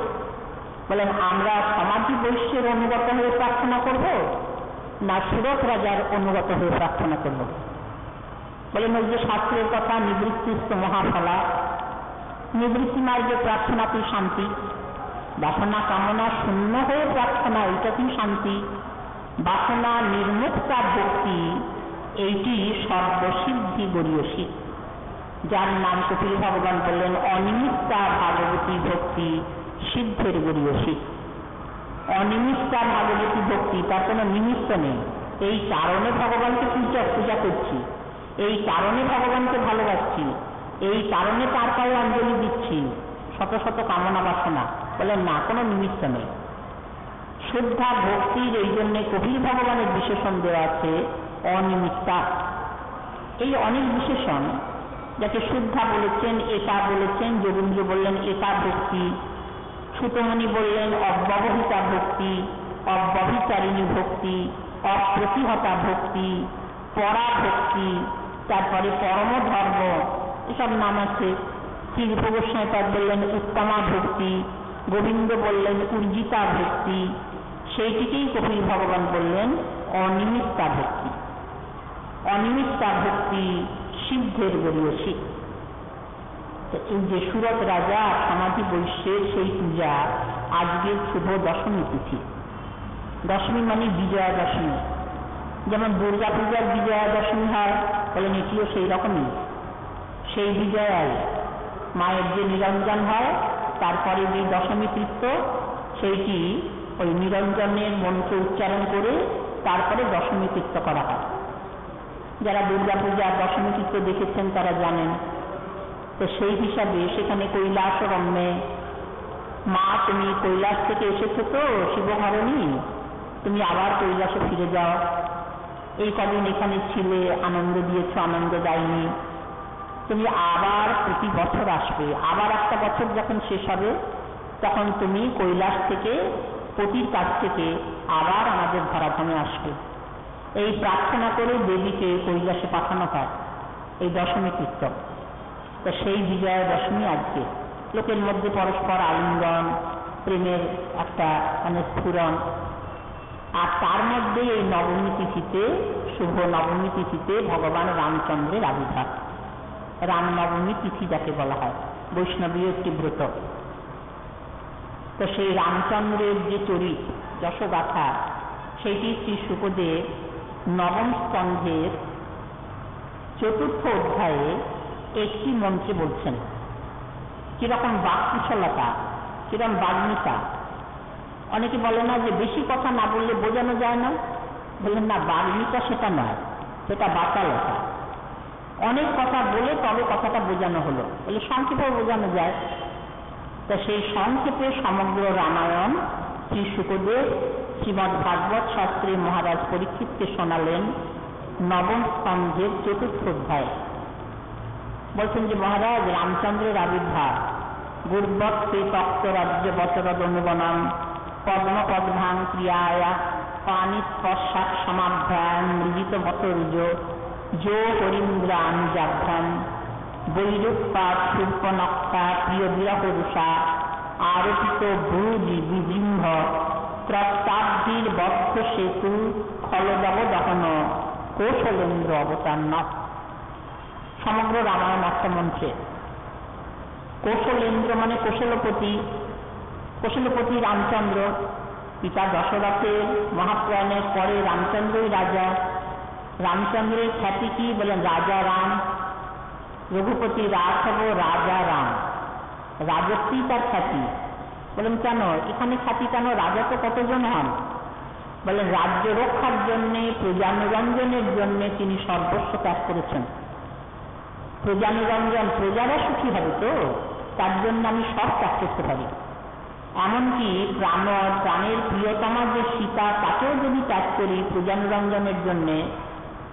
বলেন আমরা সমাধি বৈশ্যের অনুগত হয়ে প্রার্থনা করব না সুরত রাজার অনুগত হয়ে প্রার্থনা করব? বলেন ওই যে শাস্ত্রের কথা, নিবৃত্তিস্থ মহাফলা, নিবৃত্তি মার্গে প্রার্থনাতেই শান্তি, বাসনা কামনা শূন্য হয়ে প্রার্থনা এইটাতেই শান্তি, বাসনা নির্মুক্তা ভক্তি এইটি সর্বসিদ্ধি গরীয়সী, যার নাম কপিল ভগবান বললেন অনিমিত্তা ভাগবতী ভক্তি সিদ্ধের গরীয়সী। অনিমিত্তা ভাগবতী ভক্তি, তার কোনো নিমিত্ত নেই। এই কারণে ভগবানকে পূজা করছি, এই কারণে ভগবানকে ভালোবাসছি, এই কারণে তার পায়ে অঞ্জলি দিচ্ছি, শত শত কামনা বাসনা। বলেন না, কোনো নিমিত্ত নেই। শুদ্ধা ভক্তির এই জন্যে কপিল ভগবানের বিশেষণ দেওয়া আছে অনিমিত্তা। এই অনেক বিশেষণ, যাকে শুদ্ধা বলেছেন, একা বলেছেন, যোগীন্দ্র বললেন একা ভক্তি, সুতমণি বললেন অব্যবহিতা ভক্তি, অব্যভিচারিণী ভক্তি, অপ্রতিহতা ভক্তি, পরা ভক্তি, তারপরে পরম ধর্ম, এসব নাম আছে। তীর্থ গোস্বামীপাদ বললেন উত্তমা ভক্তি, গোবিন্দ বললেন উর্জিতা ভক্তি, সেইটিকেই কপিল ভগবান বললেন অনিমিত্তা ভক্তি। অনিমিত্তা ভক্তি সিদ্ধের গরিয়সী। এই যে সুরত রাজা সমাধি বৈশ্যের সেই পূজা আজকের শুভ দশমী তিথি। দশমী মানে বিজয়া দশমী, যেমন দুর্গা পূজার বিজয়া দশমী হয়, বলেন এটিও সেই রকমই। সেই বিজয়ায় মায়ের যে নিরঞ্জন হয়, তারপরে যে দশমী কৃত্য, সেইটি ওই নিরঞ্জনের মন্ত্র উচ্চারণ করে তারপরে দশমী কৃত্য করা হয়। যারা দুর্গা পূজার দশমী কৃত্য দেখেছেন তারা জানেন। তো সেই হিসাবে সেখানে কৈলাস রম্যে, মা তুমি কৈলাস থেকে এসেছো তো শিবহরণী, তুমি আবার কৈলাসে ফিরে যাও, এই কদিন এখানে ছিলে, আনন্দ দিয়েছ, আনন্দ দেয়নি, তুমি আবার প্রতি বছর আসবে, আবার একটা বছর যখন শেষ হবে তখন তুমি কৈলাস থেকে পতির কাছ থেকে আবার আমাদের ধরাধামে আসবে। এই প্রার্থনা করে দেবীকে কৈলাসে পাঠানো হয় এই দশমী কৃত্য। তো সেই বিজয়া দশমী আজকে লোকের মধ্যে পরস্পর আলিঙ্গন, প্রেমের একটা স্ফুরণ। আর তার মধ্যে এই নবমী তিথিতে, শুভ নবমী তিথিতে ভগবান রামচন্দ্রের আবির্ভাব। রামনবমী তিথি যাকে বলা হয়, বৈষ্ণবীয় একটি ব্রত। তো সেই রামচন্দ্রের যে চরিত যশোগাথা, সেইটি শ্রী শুকদেব নবম স্কন্ধের 4র্থ অধ্যায়ে একটি মন্ত্রে বলছেন। কিরকম বাককুশলতা, কিরকম বাগ্মিতা। অনেকে বলে না যে বেশি কথা না বললে বোঝানো যায় না, বললেন না, বাগ্মিতা সেটা নয়, সেটা বাচালতা। অনেক কথা বলে তবে কথাটা বোঝানো হলো, বলে সংক্ষেপে বোঝানো যায়। তা সেই সংক্ষেপে সমগ্র রামায়ণ শ্রী শুকদেব শ্রীমদ্ ভাগবত শাস্ত্রে মহারাজ পরীক্ষিতকে শোনালেন নবম স্কন্ধের 4র্থ অধ্যায়। বলছেন যে মহারাজ রামচন্দ্রের আবির্ভাব গুর্বৎ শ্রী তক্ত রাজ্য বচরদ অনুবনম পদ্মপদ্ভাং ক্রিয়ায়া পানি স্পর্শাৎ সমাভ্যাং মৃজিত বতরুজ যো হরিন্দ্রান জাভ্যান বৈরূপাৎ শূর্পণখা প্রিয় বিরহরুষা আরোপিত ভ্রুজি বিজৃম্ভ ত্রস্তাব্দীর বদ্ধ সেতু খলদব দহন কৌশলেন্দ্র অবতার ন। সমগ্র রামায়ণ একটা মন্ত্রে। কৌশলেন্দ্র মানে কৌশলপতি, কৌশলপতি রামচন্দ্র। পিতা দশরথের মহাপ্রয়াণের পরে রামচন্দ্রই রাজা। রামচন্দ্রের খ্যাতি কি? বলেন রাজা রাম। রঘুপতি রাঘব রাজা রাম, রাজত্বই তার খ্যাতি। বলেন কেন এখানে খ্যাতি কেন? রাজা তো কতজন হন? বলেন রাজ্য রক্ষার জন্যে, প্রজানুরঞ্জনের জন্যে তিনি সর্বস্ব ত্যাগ করেছেন। প্রজানুরঞ্জন, প্রজারা সুখী হবে তো, তার জন্য আমি সব ত্যাগ করতে পারি। এমনকি প্রাণের প্রিয়তমা যে সীতা, তাকেও যদি ত্যাগ করি প্রজানুরঞ্জনের জন্যে,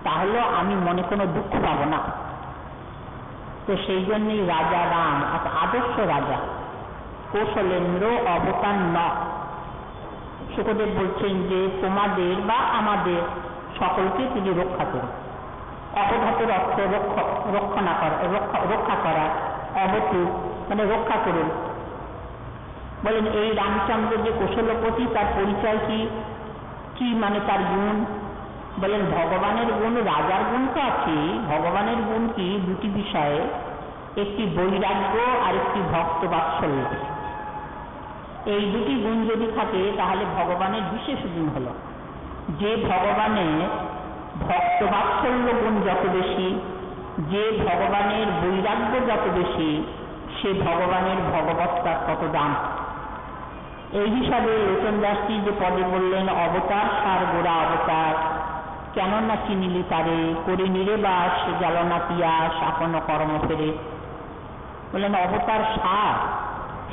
তাহলে আমি মনে কোনো দুঃখ পাব না। তো সেই জন্যই রাজা রাম আদর্শ রাজা। কৌশলেন্দ্র অবতার ন। শুকদেব বলছেন যে তোমাদের বা আমাদের সকলকে তিনি রক্ষা করুন। অবধাতের অর্থ রক্ষা করা, অবতু মানে রক্ষা করুন। বলেন এই রামচন্দ্র যে কৌশলপতি, তার পরিচয় কি? কি মানে তার গুণ? বলেন ভগবানের গুণ, রাজার গুণ তো আছে, ভগবানের গুণ কি? দুটি বিষয়ে, একটি বৈরাগ্য আর একটি ভক্ত বাৎসল্য। এই দুটি গুণ যদি থাকে তাহলে ভগবানের বিশেষ গুণ হলো যে ভগবানের ভক্ত বাৎসল্য গুণ যত বেশি, যে ভগবানের বৈরাগ্য যত বেশি, সে ভগবানের ভগবত্তার তত দাম। এই হিসাবে লোচন দাসজি যে পদে বললেন অবতার সার গোড়া অবতার, কেন না চিনিলি তারে করে নিরেবাস জ্বালনা পিয়াস আপন কর্ম ফেরে। বললেন অবতার সার,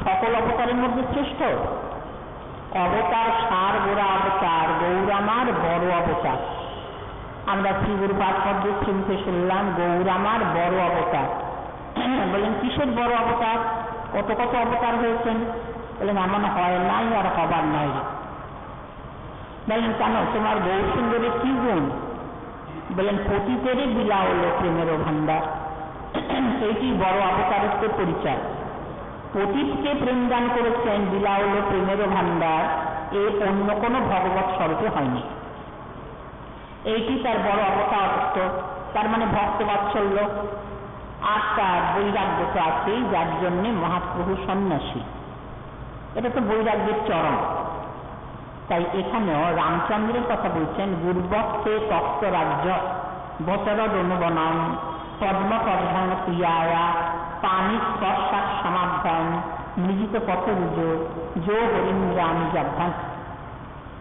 সকল অবতারের মধ্যে শ্রেষ্ঠ। অবতার সার গোড়া অবতার, গৌরামার বড় অবতার। আমরা শ্রী গুরুপাদ পদ্মশ্রী মুখে শুনলাম গৌরামার বড় অবতার। বলেন কিসের বড় অবতার? কত কত অবতার হয়েছেন? বলেন এমন হয় নাই আর হবার নাই। বলেন কেন? তোমার গৌর সুন্দরের কি গুণ? বলেন পতিতেরই বিলা হলো প্রেমেরও ভান্ডার। সেইটি বড় অবতারত্বের পরিচয়। পতিতকে প্রেম দান করেছেন, বিলা হলো প্রেমেরও ভান্ডার, এ অন্য কোনো ভগবৎ স্বরূপে হয়নি। এইটি তার বড় অবতারত্ব, তার মানে ভক্তবাৎসল্য। আর তার বৈরাগ্য তো আছেই, যার জন্যে মহাপ্রভু সন্ন্যাসী। এটা তো বৈরাগ্যের চরম। তাই এখানেও রামচন্দ্রের কথা বলছেন, গুরুবক্ষে তপ্ত রাজ্য বচরদ অনুবনম পদ্মপর্ধন ক্রিয়ায়া পানি স্পর্শাক সমাভ্যান মৃজিত পথরুজ যো হরিন্দ্রাম জাভ্যান।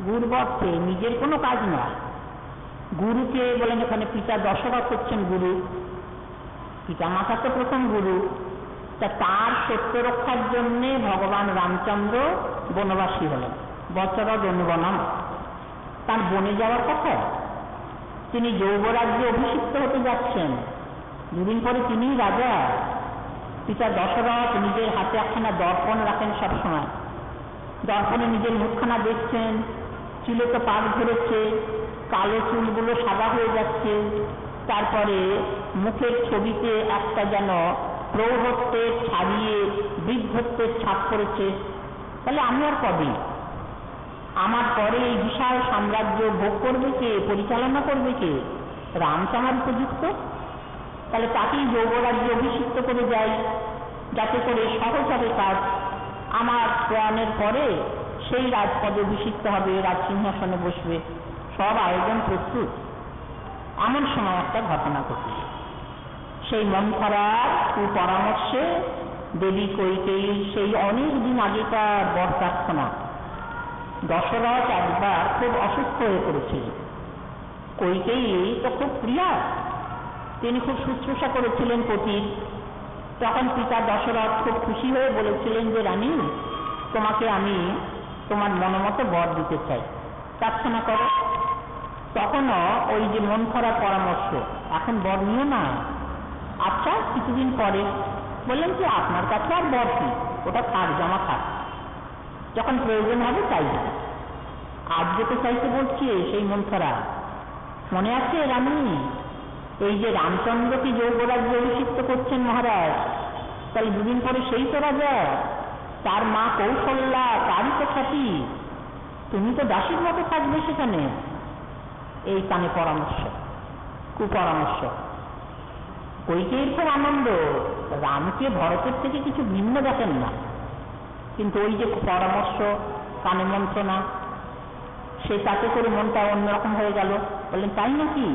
গুরুবক্ষে নিজের কোনো কাজ নয়। গুরুকে বলেন এখানে পিতা দশরথ হচ্ছেন গুরু, পিতা মাতা তো প্রথম গুরু। তা তার সত্য রক্ষার জন্যে ভগবান রামচন্দ্র বনবাসী হলেন। বচরদ অনুবনম, তার বনে যাওয়ার কথা। তিনি যৌবরাজ্যে অভিষিক্ত হতে যাচ্ছেন, দুদিন পরে তিনি রাজা। পিতা দশরথ নিজের হাতে একখানা দর্পণ রাখেন সবসময়, দর্পণে নিজের মুখখানা দেখছেন, চুলে তো পাক ধরেছে, কালো চুলগুলো সাদা হয়ে যাচ্ছে, তারপরে মুখের ছবিতে একটা যেন প্রৌঢ়ত্বের ছাড়িয়ে বৃদ্ধত্বের ছাপ পড়েছে। তাহলে আমি আর কবে? আমার পরে এই বিশাল সাম্রাজ্য ভোগ করবে কে, পরিচালনা করবে কে? রাম তো আমার উপযুক্ত। তাহলে তাকেই যৌবরাজ্যে অভিষিক্ত করে যাই, যাতে করে সহজ হবে কাজ। আমার প্রয়াণের পরে সেই রাজপদে অভিষিক্ত হবে, রাজসিংহাসনে বসবে, সব আয়োজন প্রস্তুত। এমন সময় একটা ঘটনা ঘটল। সেই মন্থরার কুপরামর্শে দেবী কৈকেয়ীর সেই অনেক দিন আগেকার বর প্রার্থনা, দশরথ একবার খুব অসুস্থ হয়ে পড়েছিল। কৈকেয়ী তো খুব প্রিয়া, তিনি খুব শুশ্রূষা করেছিলেন পতির। তখন পিতা দশরথ খুব খুশি হয়ে বলেছিলেন যে রানী, তোমাকে আমি তোমার মনোমতো বর দিতে চাই, প্রার্থনা করো। তখনও ওই যে মন করার পরামর্শ, এখন বর নিও না, আচ্ছা কিছুদিন পরে। বললেন কি আপনার কাছে আর বর কি, ওটা থাক, জমা থাক, যখন প্রয়োজন হবে তাই। আজ যেতে চাইতে বলছি সেই মন্থরা, মনে আছে রানী? এই যে রামচন্দ্রকে যৌবরাজ্যে অভিষিক্ত করছেন মহারাজ, তাহলে দুদিন পরে সেই তো রাজা, তার মা কৌশল্যা তারই তো খ্যাতি, তুমি তো দাসীর মতো থাকবে সেখানে। এই কানে পরামর্শ, কুপরামর্শ। কৈকেয়ীর খুব আনন্দ, রামকে ভরতের থেকে কিছু ভিন্ন দেখেন না, কিন্তু ওই যে পরামর্শ, কানে মন্ত্রণা, সে তাতে করে মনটা অন্যরকম হয়ে গেল। বললেন তাই নাকি,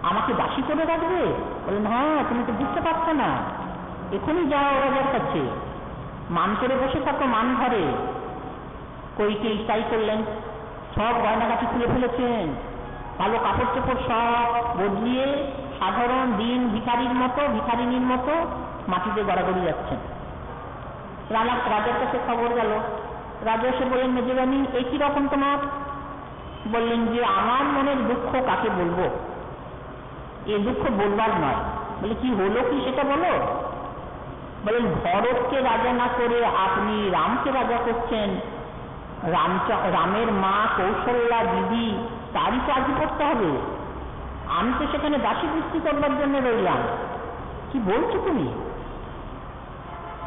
আমাকে দাসী করে রাখবে? বললেন হ্যাঁ, তুমি তো বুঝতে পারছো না, এখনই যাও রাজার কাছে, মান করে বসে থাকো মান ঘরে। কৈকেয়ী তাই করলেন, সব গয়নাগাটি খুলে ফেলেছেন, ভালো কাপড় চোপড় সব বদলিয়ে সাধারণ দিন ভিখারির মতো, ভিখারিনীর মতো মাটিতে গড়াগড়ি যাচ্ছেন। রাজার কাছে খবর গেল। রাজা এসে বললেন, মেজরানী এই কি রকম তোমার? বললেন যে আমার মনের দুঃখ কাকে বলবো, এ দুঃখ বলবার নয়। বলে কি হলো কি সেটা বলো। বলেন ভরতকে রাজা না করে আপনি রামকে রাজা করছেন, রামের মা কৌশল্যা দিদি তারই তো আধিপত্য হবে, আমি তো সেখানে দাসী বৃষ্টি করবার জন্য রইলাম, কি বলছো তুমি?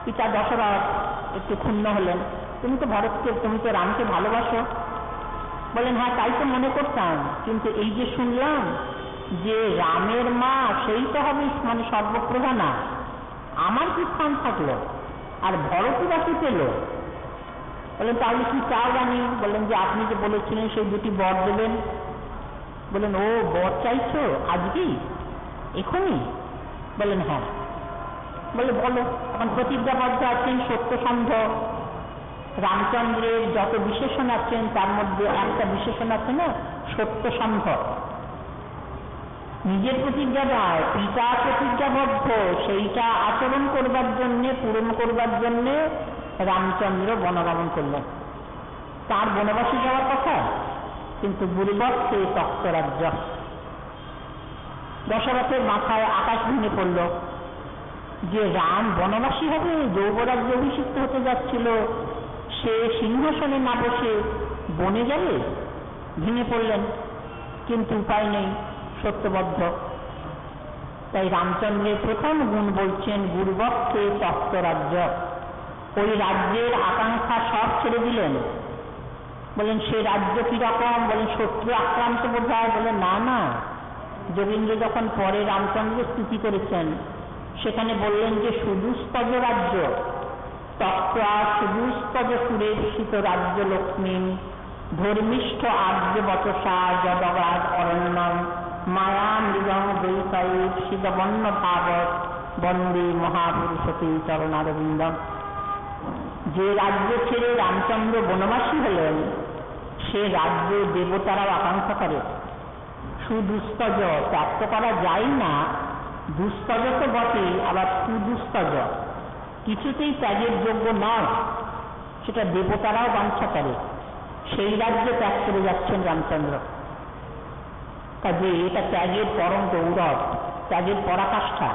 পিতা দশরথ একটু ক্ষুণ্ণ হলেন। তুমি তো ভরতকে, তুমি তো রামকে ভালোবাসো। বলেন হ্যাঁ তাই তো মনে করতাম, কিন্তু এই যে শুনলাম যে রামের মা সেই তো হবে মানে সর্বপ্রধানা, আমার কি স্থান থাকলো, আর ভরতই বা কি পেল? বললেন তাহলে কি চাও রানী? বললেন যে আপনি যে বলেছিলেন সেই দুটি বর দেবেন। বললেন ও বর চাইছো আজকেই, এখনই? বললেন হ্যাঁ। বলে বলো। এখন প্রতিজ্ঞাবদ্ধ আছেন সত্যসন্ধ। রামচন্দ্রের যত বিশেষণ আছেন তার মধ্যে একটা বিশেষণ আছে না, সত্যসন্ধ। নিজের প্রতিজ্ঞা নয়, পিতা প্রতিজ্ঞাবদ্ধ, সেইটা আচরণ করবার জন্যে, পূরণ করবার জন্যে রামচন্দ্র বনগমন করলেন। তার বনবাসী যাওয়ার কথা, কিন্তু গুরুবক্ষে তপ্ত রাজ্য। দশরথের মাথায় আকাশ ভেঙে পড়ল যে রাম বনবাসী হবে, যৌবরাজ্যে অভিষিক্ত হতে যাচ্ছিল, সে সিংহাসনে না বসে বনে যাবে। ভেঙে পড়লেন, কিন্তু উপায় নেই, সত্যবদ্ধ। তাই রামচন্দ্রের প্রথম গুণ বলছেন গুরুবক্ষে তপ্ত রাজ্য। ওই রাজ্যের আকাঙ্ক্ষা সব ছেড়ে দিলেন, বলেন সে রাজ্য কিরকম? বলেন শত্রু আক্রান্ত বোধ হয়। বলে না না, যোগীন্দ্র যখন পরে রামচন্দ্র স্তুতি করেছেন সেখানে বললেন যে সুদুস্তজ রাজ্য, তক্তা সুদুস্তজ সুরেশিত রাজ্য লক্ষ্মী ধর্মিষ্ঠ আর্য বচসা যদগাদ অরণ্যম মায়া মৃগং দৈতায়ী শীতবর্ণ ভাবত বন্দে মহাপুরুষতি চরণারবিন্দম। যে রাজ্য ছেড়ে রামচন্দ্র বনবাসী হলেন সে রাজ্য দেবতারাও আকাঙ্ক্ষা করে। সুদুস্তজ ত্যাগ করা যায় না, দুস্তজ তো বটে, আবার সুদুস্তজ কিছুতেই ত্যাগের যোগ্য নয়, সেটা দেবতারাও বাঞ্ছা করে। সেই রাজ্য ত্যাগ করে যাচ্ছেন রামচন্দ্র। কাজে এটা ত্যাগের পরম গৌরব, ত্যাগের পরাকাষ্ঠা।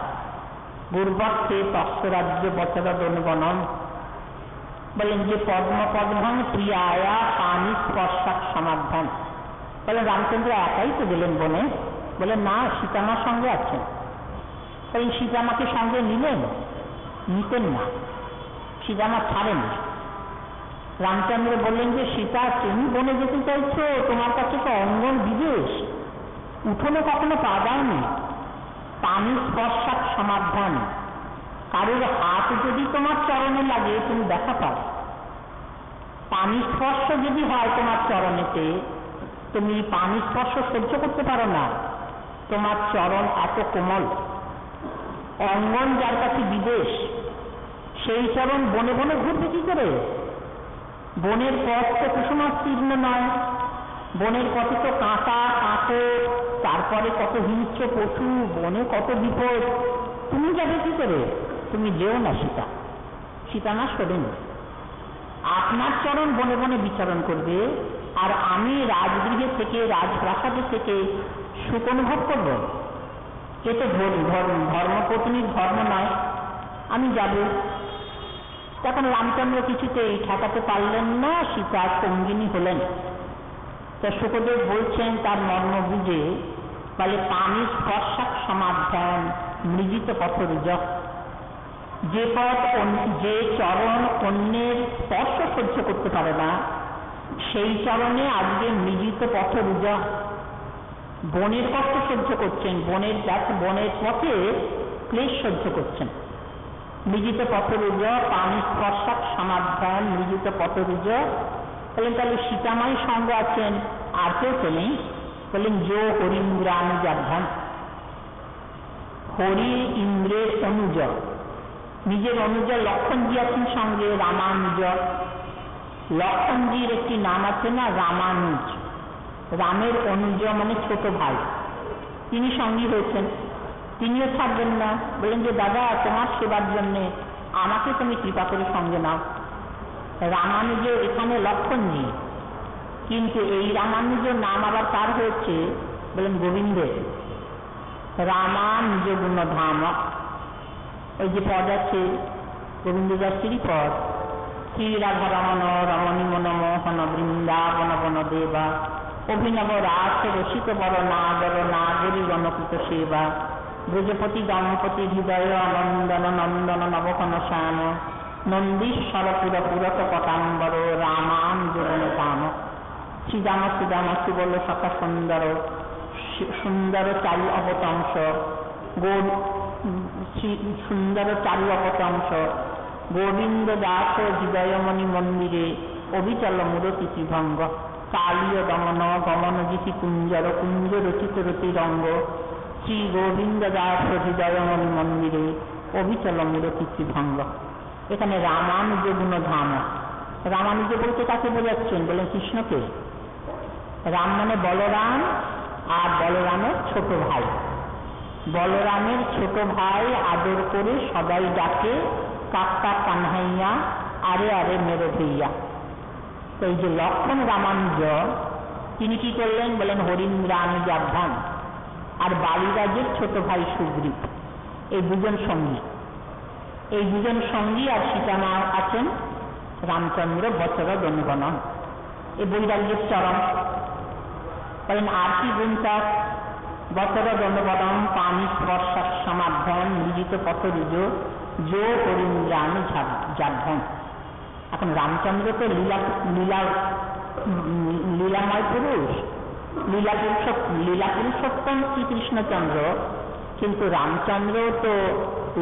গুর্বক্ষে তস্যরাজ্য বচর দনুবনম। বলেন যে পদ্মপদ্মং প্রিয়ায়া পানি স্পর্শাক সমাধান। বলেন রামচন্দ্র একাই তো গেলেন বনে? বলেন না, সীতামার সঙ্গে আছেন। বলেন সীতামাকে সঙ্গে নিলেন? নিতেন না, সীতামা ছাড়েন। রামচন্দ্র বললেন যে সীতা তুমি বনে যেতে চাইছো, তোমার কাছে তো অঙ্গন বিদেশ, উঠোনে কখনো পা দাওনি। পানি স্পর্শাক সমাধান। কারোর হাত যদি তোমার চরণে লাগে তুমি দেখা পাও। পানি স্পর্শ যদি হয় তোমার চরণেতে, তুমি পানি স্পর্শ সহ্য করতে পারো না, তোমার চরণ এত কোমল। অঙ্গন যার কাছে বিদেশ, সেই চরণ বনে বনে ঘুরবে কি করে? বনের পথ তো কুসুমাস্তীর্ণ নয়, বনের পথে তো কাঁটা কাঁকো, তারপরে কত হিংস্র পশু, বনে কত বিপদ, তুমি যাবে কি করে? তুমি যেও না সীতা, সীতা না শোনেন। আপনার চরণ বনে বনে বিচরণ করবে, আর আমি রাজগৃহে থেকে রাজপ্রাসাদে থেকে সুখ অনুভব করব। এ তো ধর্মপত্নীর ধর্ম নয়, আমি যাব। তখন রামচন্দ্র কিছুতেই ঠেকাতে পারলেন না, সীতা সঙ্গিনী হলেন। তো সুখদেব বলছেন তার মর্ম বুঝে, বলে পানি স্পর্শাক সমাধান মৃজিত পথরুজ। যে পথ যে চরণ অন্যের স্পর্শ সহ্য করতে পারে না, সেই চরণে আজকে মৃজিত পথরুজ। বনের কষ্ট সহ্য করছেন, বনের পথে ক্লেশ সহ্য করছেন। মৃজিত পথরুজ পানি স্পর্শাক সমাধান মৃজিত পথরুজ। বলেন তাহলে সীতামাই সঙ্গে আছেন, আর কেউ তো নেই। বলেন যো হরিন্দ্রানুজাধ্যান। হরি ইন্দ্রের অনুজ, নিজের অনুজ লক্ষণজি আছেন সঙ্গে, রামানুজ। লক্ষণজির একটি নাম আছে না, রামানুজ। রামের অনুজ মানে ছোট ভাই, তিনি সঙ্গী হয়েছেন। তিনিও ছাড়বেন না, বলেন যে দাদা তোমার সেবার জন্যে আমাকে তুমি কৃপা করে সঙ্গে নাও। রামানুজ এখানে লক্ষণজি, কিন্তু এই রামানুজ নাম আবার কার হয়েছে? বলেন গোবিন্দের। রামানুজ গুণ ধাম, ওই যে পদ আছে গোবিন্দ দাসেরই পদ, শ্রী রাধা রমণ রমণী মনমোহন বৃন্দাবন বন দেবা অভিনব রাস রসিক বর নাগর নাগরী গণকৃত সেবা ব্রজপতি দম্পতি হৃদয় নন্দন নন্দন নবকন শ্যাম নন্দীশ্বর পুর পুরত পটাম্বর রামানুজ গুণ ধাম। শ্রীদাম শ্রীদাম সুবল সখা সুন্দর সুন্দর চারু অবতংশ সুন্দর চারু অবতংশ গোবিন্দ দাস হৃদয়মণি মন্দিরে অবিচল মূরতি ত্রিভঙ্গ কালীয় দমন গমন জিতি কুঞ্জর কুঞ্জ রচিত রতি রঙ্গ শ্রী গোবিন্দ দাস হৃদয়মণি মন্দিরে অবিচল মূরতি ত্রিভঙ্গ। এখানে রামানুজ গুণ ধাম। রামানুজ বলতে কাকে বোঝাচ্ছেন? বলেন কৃষ্ণকে। রাম মানে বলরাম, আর বলরামের ছোট ভাই। বলরামের ছোট ভাই আদর করে সবাই ডাকে কাকা কানহাইয়া, আরে আরে মেরে ভইয়া। তো এই যে লক্ষণ রামানুজ, তিনি কি করলেন? বলেন হরিন্দ্রানুজাধ্যান। আর বালিরাজের ছোট ভাই সুগ্রীব, এই দুজন সঙ্গী। এই দুজন সঙ্গী আর সীতামা আছেন রামচন্দ্র বচর দনুবনম। এই বৈরাগ্যের চরম। বলেন আর কি গুণ তার? বচর দণ্ডবনম পানি স্পর্শাক সমাধান মৃজিত পথরুজ যো হরিন্দ্রানুজাধ্যান। এখন রামচন্দ্র তো লীলা লীলাময় পুরুষ, লীলা পুরুষোত্তম শ্রীকৃষ্ণচন্দ্র, কিন্তু রামচন্দ্র তো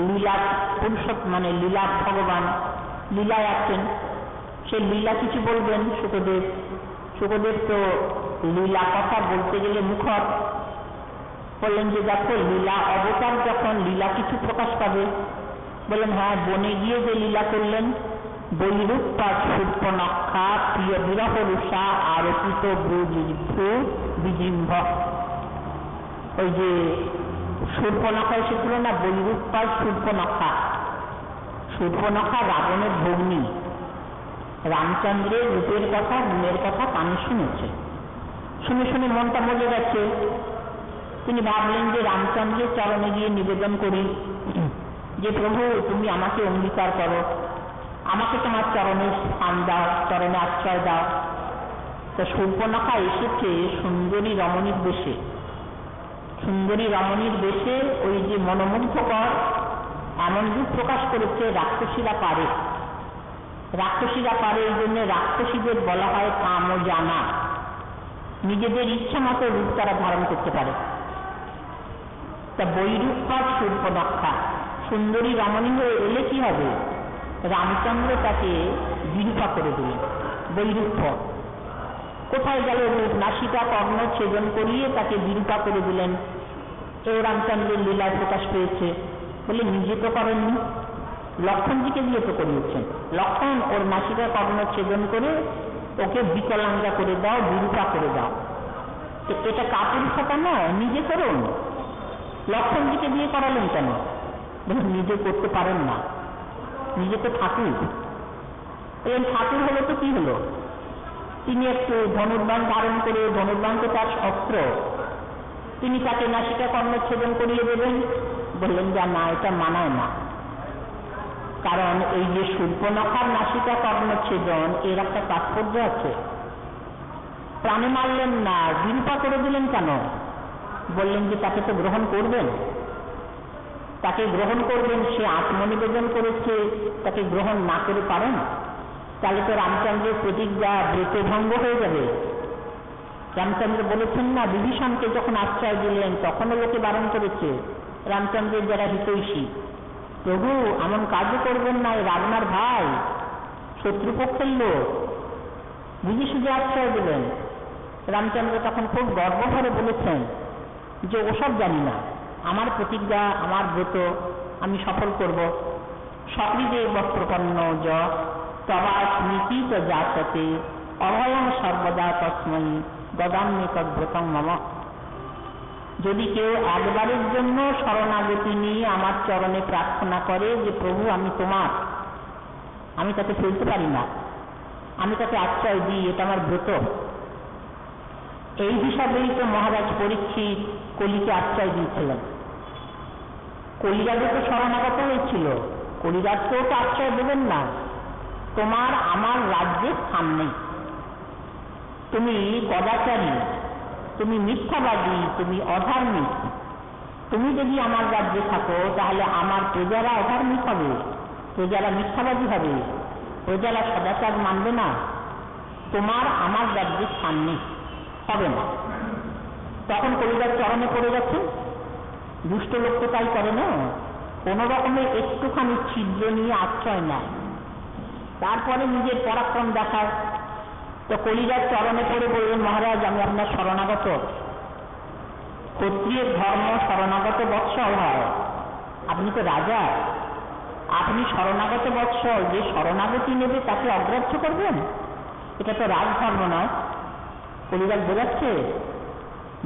লীলা পুরুষোত্তম, মানে লীলা ভগবান, লীলায় আছেন। সে লীলা কিছু বলবেন শুকদেব। শুকদেব তো লীলা কথা বলতে গেলে মুখর। বললেন যে দেখো, লীলা অবতার যখন লীলা কিছু প্রকাশ পাবে। বললেন হ্যাঁ, বনে গিয়ে যে লীলা করলেন, বৈরূপা শূর্পণখা প্রিয় বিরহ রুষা আরোপিত বিজৃম্ভ। ওই যে শূর্পণখা এসেছিল না, বৈরূপা শূর্পণখা। শূর্পণখা রাবণের ভগ্নী, রামচন্দ্রের রূপের কথা, গুণের কথা কানে শুনেছে। শুনে শুনে মনটা মজে গেছে। তিনি ভাবলেন যে রামচন্দ্রের চরণে গিয়ে নিবেদন করি যে প্রভু, তুমি আমাকে অঙ্গীকার করো, আমাকে তোমার চরণে স্থান দাও, চরণে আশ্রয় দাও। তো শূর্পণখা এসেছে সুন্দরী রমণীর বেশে। সুন্দরী রমণীর বেশে ওই যে মনোমুগ্ধকর এমন রূপ প্রকাশ করেছে রাক্ষসীরা পারে। রাক্ষসীরা পারে, এই জন্য রাক্ষসীদের বলা হয় কামজানা। নিজেদের ইচ্ছা মতো রূপ তারা ধারণ করতে পারে। তা বৈরূপা শূর্পণখা সুন্দরী রমণী হয়ে এলে কি হবে? রামচন্দ্র তাকে বিরূপা করে দিলেন। বৈরূপ কোথায় গেল রূপ? নাসিকা কর্ণ ছেদন করিয়ে তাকে বিরূপা করে দিলেন। এও রামচন্দ্রের লীলায় প্রকাশ পেয়েছে। বলে নিজে তো করেননি, লক্ষণজিকে দিয়ে তো করিয়েছেন। লক্ষণ ওর নাসিকা কর্ণ ছেদন করে ওকে বিকলাঙ্গা করে দাও, বিরূপা করে দাও। এটা কাপুরুষতা নয়, নিজে করুন। লক্ষণজিকে দিয়ে করালেন কেন? নিজে করতে পারেন না, নিজে তো ঠাকুর। এই ঠাকুর হলো তো কি হলো? তিনি একটু ধনুর্বাণ ধারণ করে, ধনুর্বাণ তো তার অস্ত্র, তিনি তাকে নাসিকা কর্ণ ছেদন করিয়ে দেবেন। বললেন যে না, এটা মানায় না। কারণ এই যে শূর্পণখার নাসিকা কর্ণ ছেদন, এর একটা তাৎপর্য আছে। প্রাণে মারলেন না, বিরূপা করে দিলেন কেন? বললেন যে তাকে তো গ্রহণ করবেন, তাকে গ্রহণ করবেন। সে আত্মনিবেদন করেছে, তাকে গ্রহণ না করে পারেন? তাহলে তো রামচন্দ্রের প্রতিজ্ঞা ব্রতভঙ্গ হয়ে যাবে। রামচন্দ্র বলেছেন না, বিভীষণকে যখন আশ্রয় দিলেন তখনও লোকে বারণ করেছে, রামচন্দ্রের যারা হিতৈষী, প্রভু এমন কাজও করবেন না, রাবণার ভাই, শত্রুপক্ষের লোক, বুঝে সুঝে আশ্রয় দিলেন। রামচন্দ্র তখন খুব গর্ব করে বলেছেন যে ওসব জানি না, আমার প্রতিজ্ঞা, আমার ব্রত আমি সফল করব। সক্রিদেব বস্ত্রপন্ন য তবা স্মৃতি তো যাতে অভয়ং সর্বদা তস্মৈ দদাম্যে তদ্ব্রতং মম। যদি কেউ একবারের জন্য শরণাগতি নিয়ে আমার চরণে প্রার্থনা করে যে প্রভু আমি তোমার, আমি তাকে ফেলতে পারি না, আমি তাকে আশ্রয় দিই, এটা আমার ব্রত। এই হিসাবেই তো মহারাজ পরীক্ষিত কলিকে আশ্রয় দিয়েছিলেন। কলিরাজও তো শরণাগত হয়েছিল, কলিরাজকেও তো আশ্রয় দেবেন না। তোমার আমার রাজ্যে স্থান নেই, তুমি গদাচারী, তুমি মিথ্যাবাদী, তুমি অধার্মিক। তুমি যদি আমার রাজ্যে থাকো তাহলে আমার প্রজারা অধার্মিক হবে, প্রজারা মিথ্যাবাদী হবে, প্রজারা সদাচার মানবে না। তোমার আমার রাজ্যে স্থান নেই, হবে না। তখন কলিরাজ চরণে পড়ে গেছে। দুষ্ট লোক তো তাই করে না, কোনো রকমের একটুখানি ছিদ্র নিয়ে আশ্রয় নেয়, তারপরে নিজের পরাক্রম দেখায়। তো কলিরাজ চরণে পড়ে বললেন, মহারাজ আমি আপনার শরণাগত। ক্ষত্রিয়ের ধর্ম শরণাগত বৎসল হয়, আপনি তো রাজা, আপনি শরণাগত বৎসল, যে শরণাগতি নেবে তাকে অগ্রাহ্য করবেন? এটা তো রাজধর্ম নয়। কলিরাজ বোঝাচ্ছে,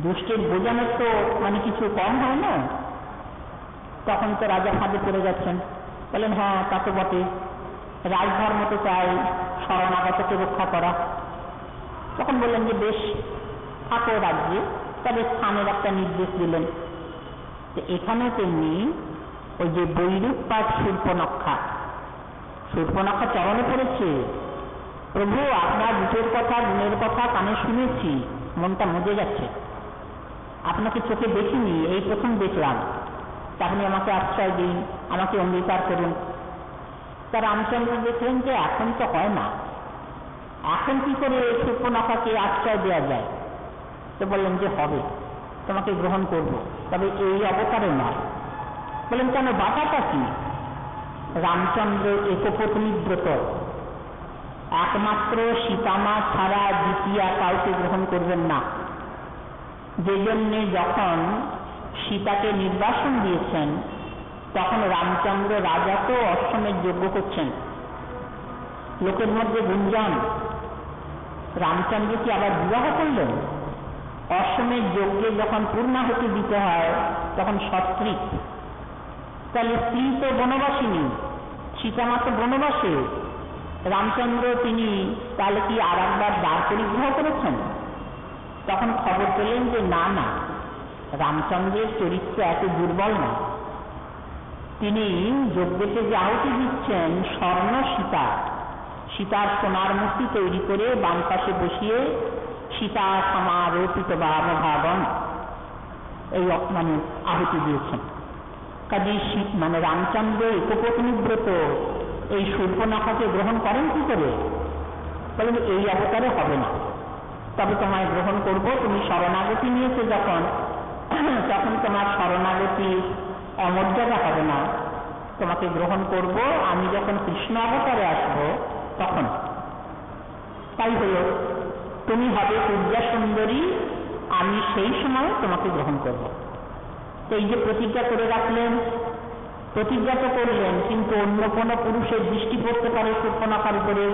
দুষ্টের বোঝানোর তো মানে কিছু কম হয় না। তখন তো রাজা ফাঁদে পড়ে যাচ্ছেন। বলেন হ্যাঁ তা তো বটে, রাজধর্ম তো চাই শরণাগতকে রক্ষা করা। তখন বললেন যে বেশ, থাকো রাজ্যে, তবে স্থানের একটা নির্দেশ দিলেন। তো এখানে তেমনি ওই যে বৈরূপা শূর্পণখা, শূর্পণখা চরণে পড়েছে, প্রভু আপনার রূপের কথা, গুণের কথা কানে শুনেছি, মনটা মজে যাচ্ছে। আপনাকে চোখে দেখিনি, এই প্রথম দেখলাম, আপনি আমাকে আশ্রয় দিন, আমাকে অঙ্গীকার করুন। তা রামচন্দ্র দেখলেন যে এখন তো হয় না, এখন কি করে শূর্পণখাকে আশ্রয় দেওয়া যায়? তো বললেন যে হবে, তোমাকে গ্রহণ করব, তবে এই অবতারে নয়। বললেন কেন, বাধাটা কি? রামচন্দ্র একপত্নীব্রত, একমাত্র সীতামা ছাড়া দ্বিতীয়া কাউকে গ্রহণ করবেন না। যে জন্যে যখন সীতাকে নির্বাসন দিয়েছেন তখন রামচন্দ্র রাজাকেও অশ্বমেধ যজ্ঞ করছেন। লোকের মধ্যে গুঞ্জন, রামচন্দ্র কি আবার বিবাহ করলেন? অশ্বমেধ যজ্ঞে যখন পূর্ণাহুতি দিতে হয় তখন সস্ত্রী, তাহলে স্ত্রী তো বনবাসিনী, সীতামা তো বনবাসে, রামচন্দ্র তিনি তাহলে কি আর একবার দ্বার পরিগ্রহ করেছেন? তখন খবর পেলেন যে না না, রামচন্দ্রের চরিত্র এত দুর্বল না। তিনি যজ্ঞকে যে আহুতি দিচ্ছেন স্বর্ণ সীতা, সীতার সোনার মূর্তি তৈরি করে বাম পাশে বসিয়ে সীতা সমারোপিত ভাবন এই মানে আহুতি দিয়েছেন। কাজে মানে রামচন্দ্র একপত্নীব্রত এই শূর্পণখাকে গ্রহণ করেন কি করে? বলেন এই অবতারে হবে না, তবে তোমায় গ্রহণ করব। তুমি শরণাগতি নিয়েছো যখন, তখন তোমার শরণাগতি অমর্যাদা হবে না, তোমাকে গ্রহণ করব আমি যখন কৃষ্ণ অবতারে আসব তখন। তাই হলো, তুমি হবে পূজা সুন্দরী, আমি সেই সময় তোমাকে গ্রহণ করব। তো এই যে প্রতিজ্ঞা করে রাখলেন, প্রতিজ্ঞা তো করলেন, কিন্তু অন্য কোনো পুরুষের দৃষ্টি পড়তে পারে শূর্পণখার উপরে।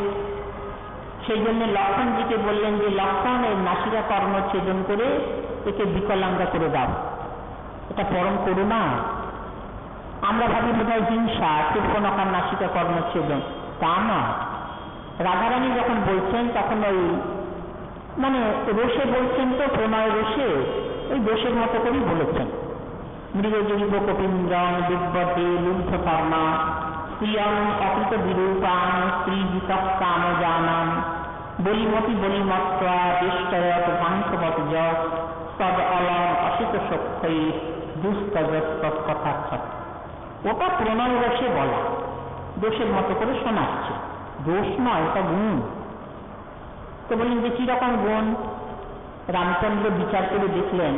সেই জন্য লক্ষ্মণজিকে বললেন যে লক্ষ্মণ এর নাসিকা কর্ণ ছেদন করে একে বিকলাঙ্গা করে দাও। এটা পরম করুণা। আমরা ভাবি বোধহয় হিংসা, শূর্পণখার নাসিকা কর্ণ ছেদন, তা না। রাধারানী যখন বলছেন তখন ওই মানে রোষে বলছেন, তো প্রণয় রোষে ওই দোষের মতো করেই বলেছেন। মৃগজীব কপিন্দ্রং দিব্যতে লুব্ধ কর্মা প্রিয়ং অকৃত বিরূপাং স্ত্রীজিতঃ কামজানাম বলিমতি বলিমত্তা দেষ্টয়ত ভাংসবত যশ তদ অলং অসিত সক্ষৈ দুস্তজস্তৎ কথাক্ষত। ওটা প্রণয় রসে বলা, দোষের মতো করে শোনাচ্ছে। দোষ নয়, এটা গুণ। তো বলেন যে কিরকম গুণ? রামচন্দ্র বিচার করে দেখলেন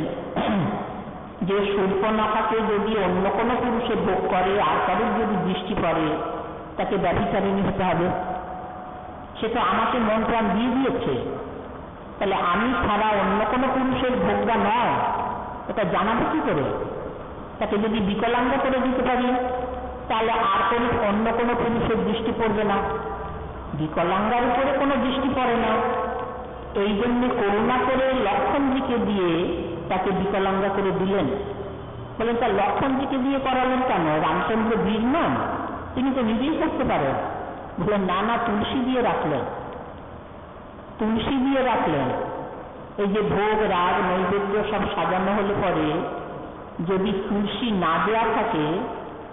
যে শূর্পণখাকে যদি অন্য কোনো পুরুষে ভোগ করে আর কারোর যদি দৃষ্টি পড়ে তাকে ব্যভিচারিণী হতে হবে। সে তো আমাকে মন প্রাণ দিয়ে দিয়েছে, তাহলে আমি ছাড়া অন্য কোনো পুরুষের ভোগটা নয়, এটা জানাবো কি করে? তাকে যদি বিকলাঙ্গ করে দিতে পারি তাহলে আর কোনো অন্য কোনো পুরুষের দৃষ্টি পড়বে না, বিকলাঙ্গার উপরে কোনো দৃষ্টি পড়ে না। এই জন্য করুণা করে লক্ষ্মণজিকে দিয়ে তাকে বিকলাঙ্গা করে দিলেন। বলেন তা লক্ষ্মণজিকে দিয়ে করালেন কেন? রামচন্দ্র বীর নন, তিনি তো নিজেই করতে পারেন। বলেন না না, তুলসী দিয়ে রাখলেন, তুলসী দিয়ে রাখলেন। এই যে ভোগ রাগ নৈবেদ্য সব সাজানো হলে পরে যদি তুলসী না দেওয়া থাকে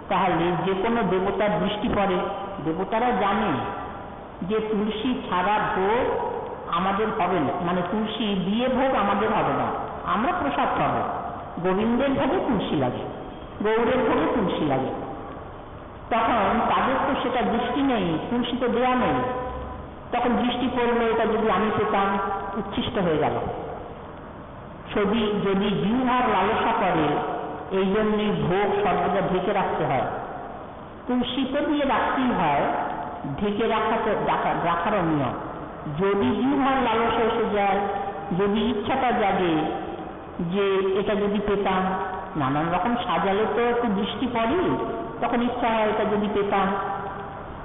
তাহলে যে কোনো দেবতার দৃষ্টি পড়ে। দেবতারা জানে যে তুলসী ছাড়া ভোগ আমাদের হবে না, মানে তুলসী দিয়ে ভোগ আমাদের হবে না, আমরা প্রসাদ পাব। গোবিন্দের ভোগে তুলসী লাগে, গৌরের ভোগে তুলসী লাগে। তখন তাদের তো সেটা দৃষ্টি নেই, তুলসী তো দেওয়া নেই। তখন দৃষ্টি পড়লো, এটা যদি আমি পেতাম, উচ্ছিষ্ট হয়ে গেল। যদি জিহ্বার লালসা করে, এই জন্যই ভোগ সর্বদা ঢেকে রাখতে হয়। তুলসী তো দিয়ে রাখতেই হয়, ঢেকে রাখারও নিয়ম। যদি জিহ্বার লালসা এসে যায়, যদি ইচ্ছাটা জাগে যে এটা যদি পেতাম, নানান রকম সাজালে তো একটু দৃষ্টি পড়ে, তখন ইচ্ছা হয় এটা যদি পেতাম,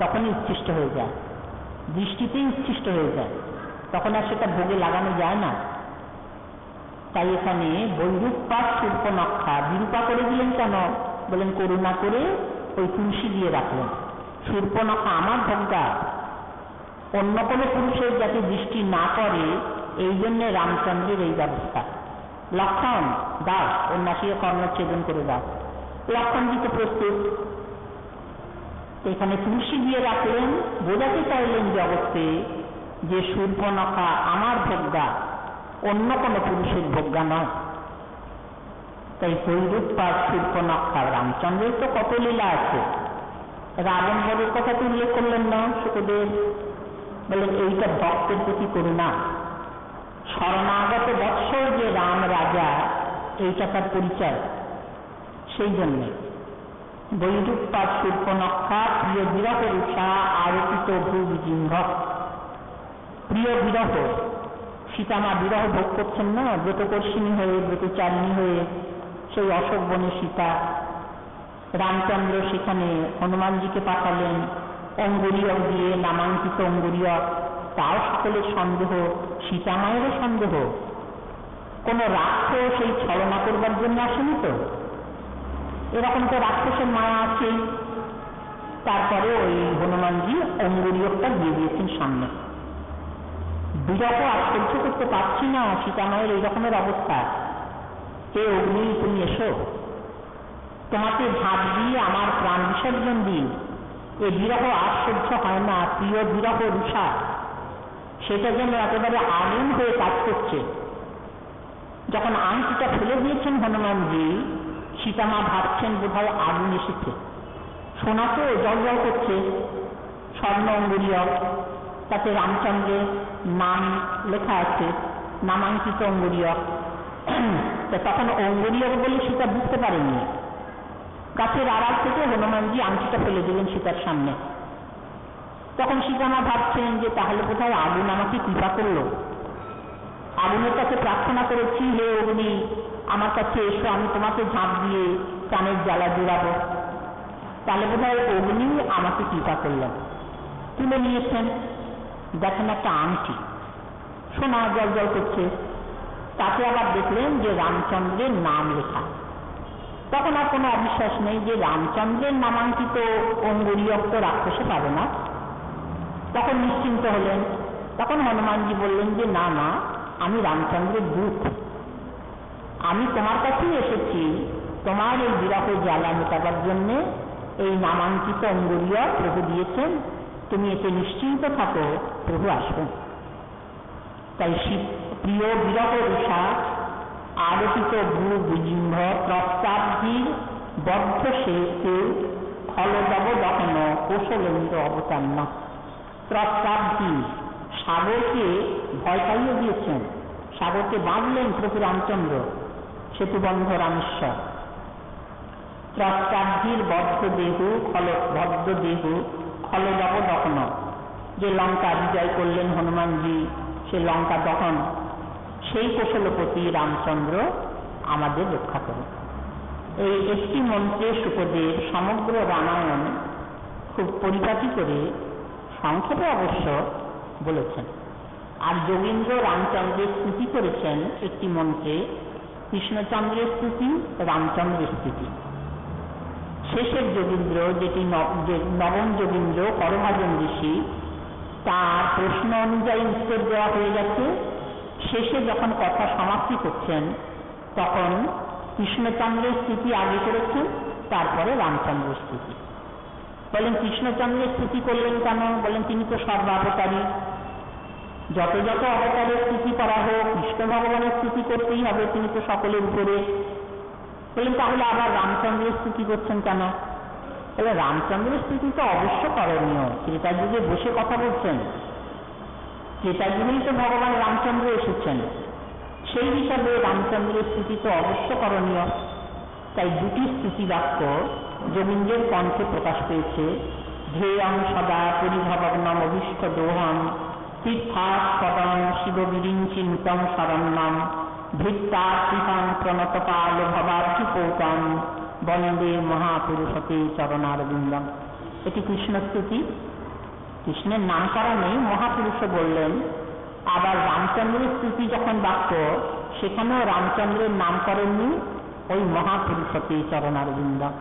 তখনই উচ্ছিষ্ট হয়ে যায়, দৃষ্টিতেই উচ্ছিষ্ট হয়ে যায়, তখন আর সেটা ভোগে লাগানো যায় না। তাই এখানে বৈরূপাত শূর্পণখা বিরূপা করে দিলেন কেন? বলেন করুণা করে ওই তুলসী দিয়ে রাখলেন। শূর্পণখা আমার ভোগটা, অন্য কোনো পুরুষের যাতে দৃষ্টি না করে, এই জন্য রামচন্দ্রের এই ব্যবস্থা। লক্ষ্মণ দাও, ওর নাসিকা কর্ণ ছেদন করে দাও। লক্ষ্মণজি তো প্রস্তুত। এখানে তুলসী দিয়ে রাখলেন, বোঝাতে চাইলেন জগৎকে যে শূর্পণখা আমার ভোগ্যা, অন্য কোনো পুরুষের ভোগ্যা নয়। তাই বৈরূপাত শূর্পণখা, রামচন্দ্রের তো কত লীলা আছে। রাবণ বধের কথা তো উল্লেখ করলেন না সুখদেব, বলেন এইটা ভক্তের প্রতি করুণা। শরণাগত বৎসর যে রাম রাজা, এইটা তার পরিচয়। সেই জন্যে বৈরূপ্পাদ সূর্পনক্ষা প্রিয় বিরহ রুষা আরোপিত ভূবিজিম্ভ। প্রিয় বিরহ, সীতামা বিরহ ভোগ করছেন না, ব্রতকর্ষিণী হয়ে, ব্রতচারিণী হয়ে সেই অশোক বনে সীতা। রামচন্দ্র সেখানে হনুমানজিকে পাঠালেন অঙ্গুরীয়ক দিয়ে, নামাঙ্কিত অঙ্গুরীয়ক। তাও সকলের সন্দেহ, সীতামায়েরও সন্দেহ। কোন রাক্ষস সেই ছলনা করবার জন্য আসেনি তো? এরকম তো রাক্ষসের মায়া আছেই। তারপরে ওই হনুমানজি অঙ্গুরীয়কটা দিয়ে দিয়েছেন সামনে। বিরহ আর সহ্য করতে পারছি না, সীতামায়ের এই রকমের অবস্থা। হে অগ্নি, তুমি এসো, তোমাকে ঝাঁপ দিয়ে আমার প্রাণ বিসর্জন দিন। এ বিরহ আর সহ্য হয় না, প্রিয় বিরহ রুষা। সেটা যেন একেবারে আগুন হয়ে কাজ করছে। যখন আংটিটা ফেলে দিয়েছেন হনুমানজি, সীতামা ভাবছেন বোধহয় আগুন এসেছে। সোনা তো জল জল করছে, স্বর্ণ অঙ্গুরীয়ক, তাতে রামচন্দ্রের নাম লেখা আছে, নামাঙ্কিত অঙ্গুরীয়ক। তখন অঙ্গুরীয়ক বলে সীতা বুঝতে পারেননি। গাছের আড়াল থেকে হনুমানজি আংটিটা ফেলে দিলেন সীতার সামনে। তখন সীতামা ভাবছেন যে তাহলে কোথায় আগুন আমাকে কৃপা করলো। আগুনের কাছে প্রার্থনা করেছি, হে অগ্নি আমার কাছে এসো, আমি তোমাকে ঝাঁপ দিয়ে প্রাণের জ্বালা জুড়াবো। তাহলে বোধহয় অগ্নি আমাকে কৃপা করলেন। তুলে নিয়েছেন, দেখেন একটা আংটি, সোনা জল জল করছে। তাতে আবার দেখলেন যে রামচন্দ্রের নাম লেখা। তখন আর কোনো অবিশ্বাস নেই যে রামচন্দ্রের নামাঙ্কিত অঙ্গুরীয়ক তো রাক্ষসে পাবে না। তখন নিশ্চিন্ত হলেন। তখন হনুমানজি বললেন যে না না, আমি রামচন্দ্রের দূত, আমি তোমার কাছেই এসেছি তোমার এই বিরহ জ্বালা মেটাবার জন্য। এই নামাঙ্কিত অঙ্গুরীয়ক প্রভু দিয়েছেন, তুমি এতে নিশ্চিন্ত থাকো, প্রভু আসবেন। তাই প্রিয় বিরহ রুষা আলোকিত ভূবিজিম্ভ প্রস্তাবধীর বদ্ধ শেষে ফলজব দহন কৌশলেন্দ্র অবতান্ন। প্রস্তাবধী, সাগরকে ভয় পাইয়ে দিয়েছেন, সাগরকে বাঁধলেন প্রভু রামচন্দ্র, সেতুবন্ধ রামেশ্বর। প্রস্তাবধীর বদ্ধ দেহ বদ্ধ দেহ ফলজব দহন, যে লঙ্কা বিজয় করলেন হনুমানজি, সে লঙ্কা দহন, সেই কৌশলপতি রামচন্দ্র আমাদের রক্ষা করে। এই একটি মন্ত্রে সুখদেব সমগ্র রামায়ণ খুব পরিপাটি করে, সংক্ষেপে অবশ্য বলেছেন। আর যোগীন্দ্র রামচন্দ্রের স্তুতি করেছেন একটি মন্ত্রে, কৃষ্ণচন্দ্রের স্তুতি, রামচন্দ্রের স্তুতি। শেষের যোগীন্দ্র, যেটি নবম যোগীন্দ্র করভাজন ঋষি, তার প্রশ্ন অনুযায়ী উত্তর দেওয়া হয়ে গেছে। শেষে যখন কথা সমাপ্তি করছেন, তখন কৃষ্ণচন্দ্রের স্তুতি আগে করেছেন, তারপরে রামচন্দ্রের স্তুতি। বলেন কৃষ্ণচন্দ্রের স্তুতি করলেন কেন? বলেন তিনি তো সর্বাবতারী, যত যত অবতারের স্তুতি করা হোক, কৃষ্ণ ভগবানের স্তুতি করতেই হবে, তিনি তো সকলের উপরে। বলেন তাহলে আবার রামচন্দ্রের স্তুতি করছেন কেন? তাহলে রামচন্দ্রের স্তুতি তো অবশ্য করণীয়। ত্রেতা যুগে বসে কথা বলছেন, ত্রেতা যুগেই তো ভগবান রামচন্দ্র এসেছেন, সেই হিসাবে রামচন্দ্রের স্তুতি তো অবশ্য করণীয়। তাই দুটি স্তুতি বাক্য যোগীন্দ্রের কণ্ঠে প্রকাশ পেয়েছে। ধ্যেয়ং সদা পরিভবগ্নম অভীষ্ট দোহম তীর্থাস্পদং শিববিরিঞ্চিন্তং শরণ্যম ভিত্তা কৃপাং প্রণতপাল ভবার্থিপৌতম বন্দে মহাপুরুষতে চরণারবিন্দম। এটি কৃষ্ণ স্তুতি। কৃষ্ণের নাম করা নেই, মহাপুরুষ বললেন। আবার রামচন্দ্রের স্তুতি যখন বাক্য, সেখানেও রামচন্দ্রের নাম করেননি, ওই মহাপুরুষতে চরণারবিন্দম।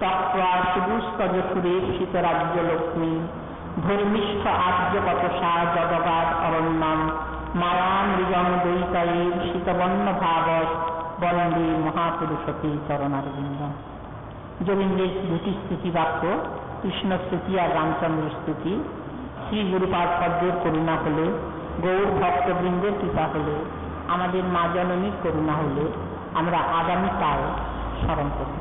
তত্ত্বা সুদুস্তজ সুরে শীতরাজ্য লক্ষ্মী ধর্মিষ্ঠ আর্যকতসা জগবাদ অরণ্যম মায়াম মৃগম দৈতায়ের শীতবর্ণ ভাবস বন্দে মহাপুরুষতে চরণারবিন্দম। যোগীন্দ্রের দুটি স্তুতি বাক্য, কৃষ্ণ স্তুতি আর রামচন্দ্র স্তুতি। শ্রী গুরুপাদ পদ্মের করুণা হলে, গৌর ভক্তবৃন্দের কৃপা হলে, আমাদের মা জননীর করুণা হলে আমরা আগামীকাল স্মরণ করব।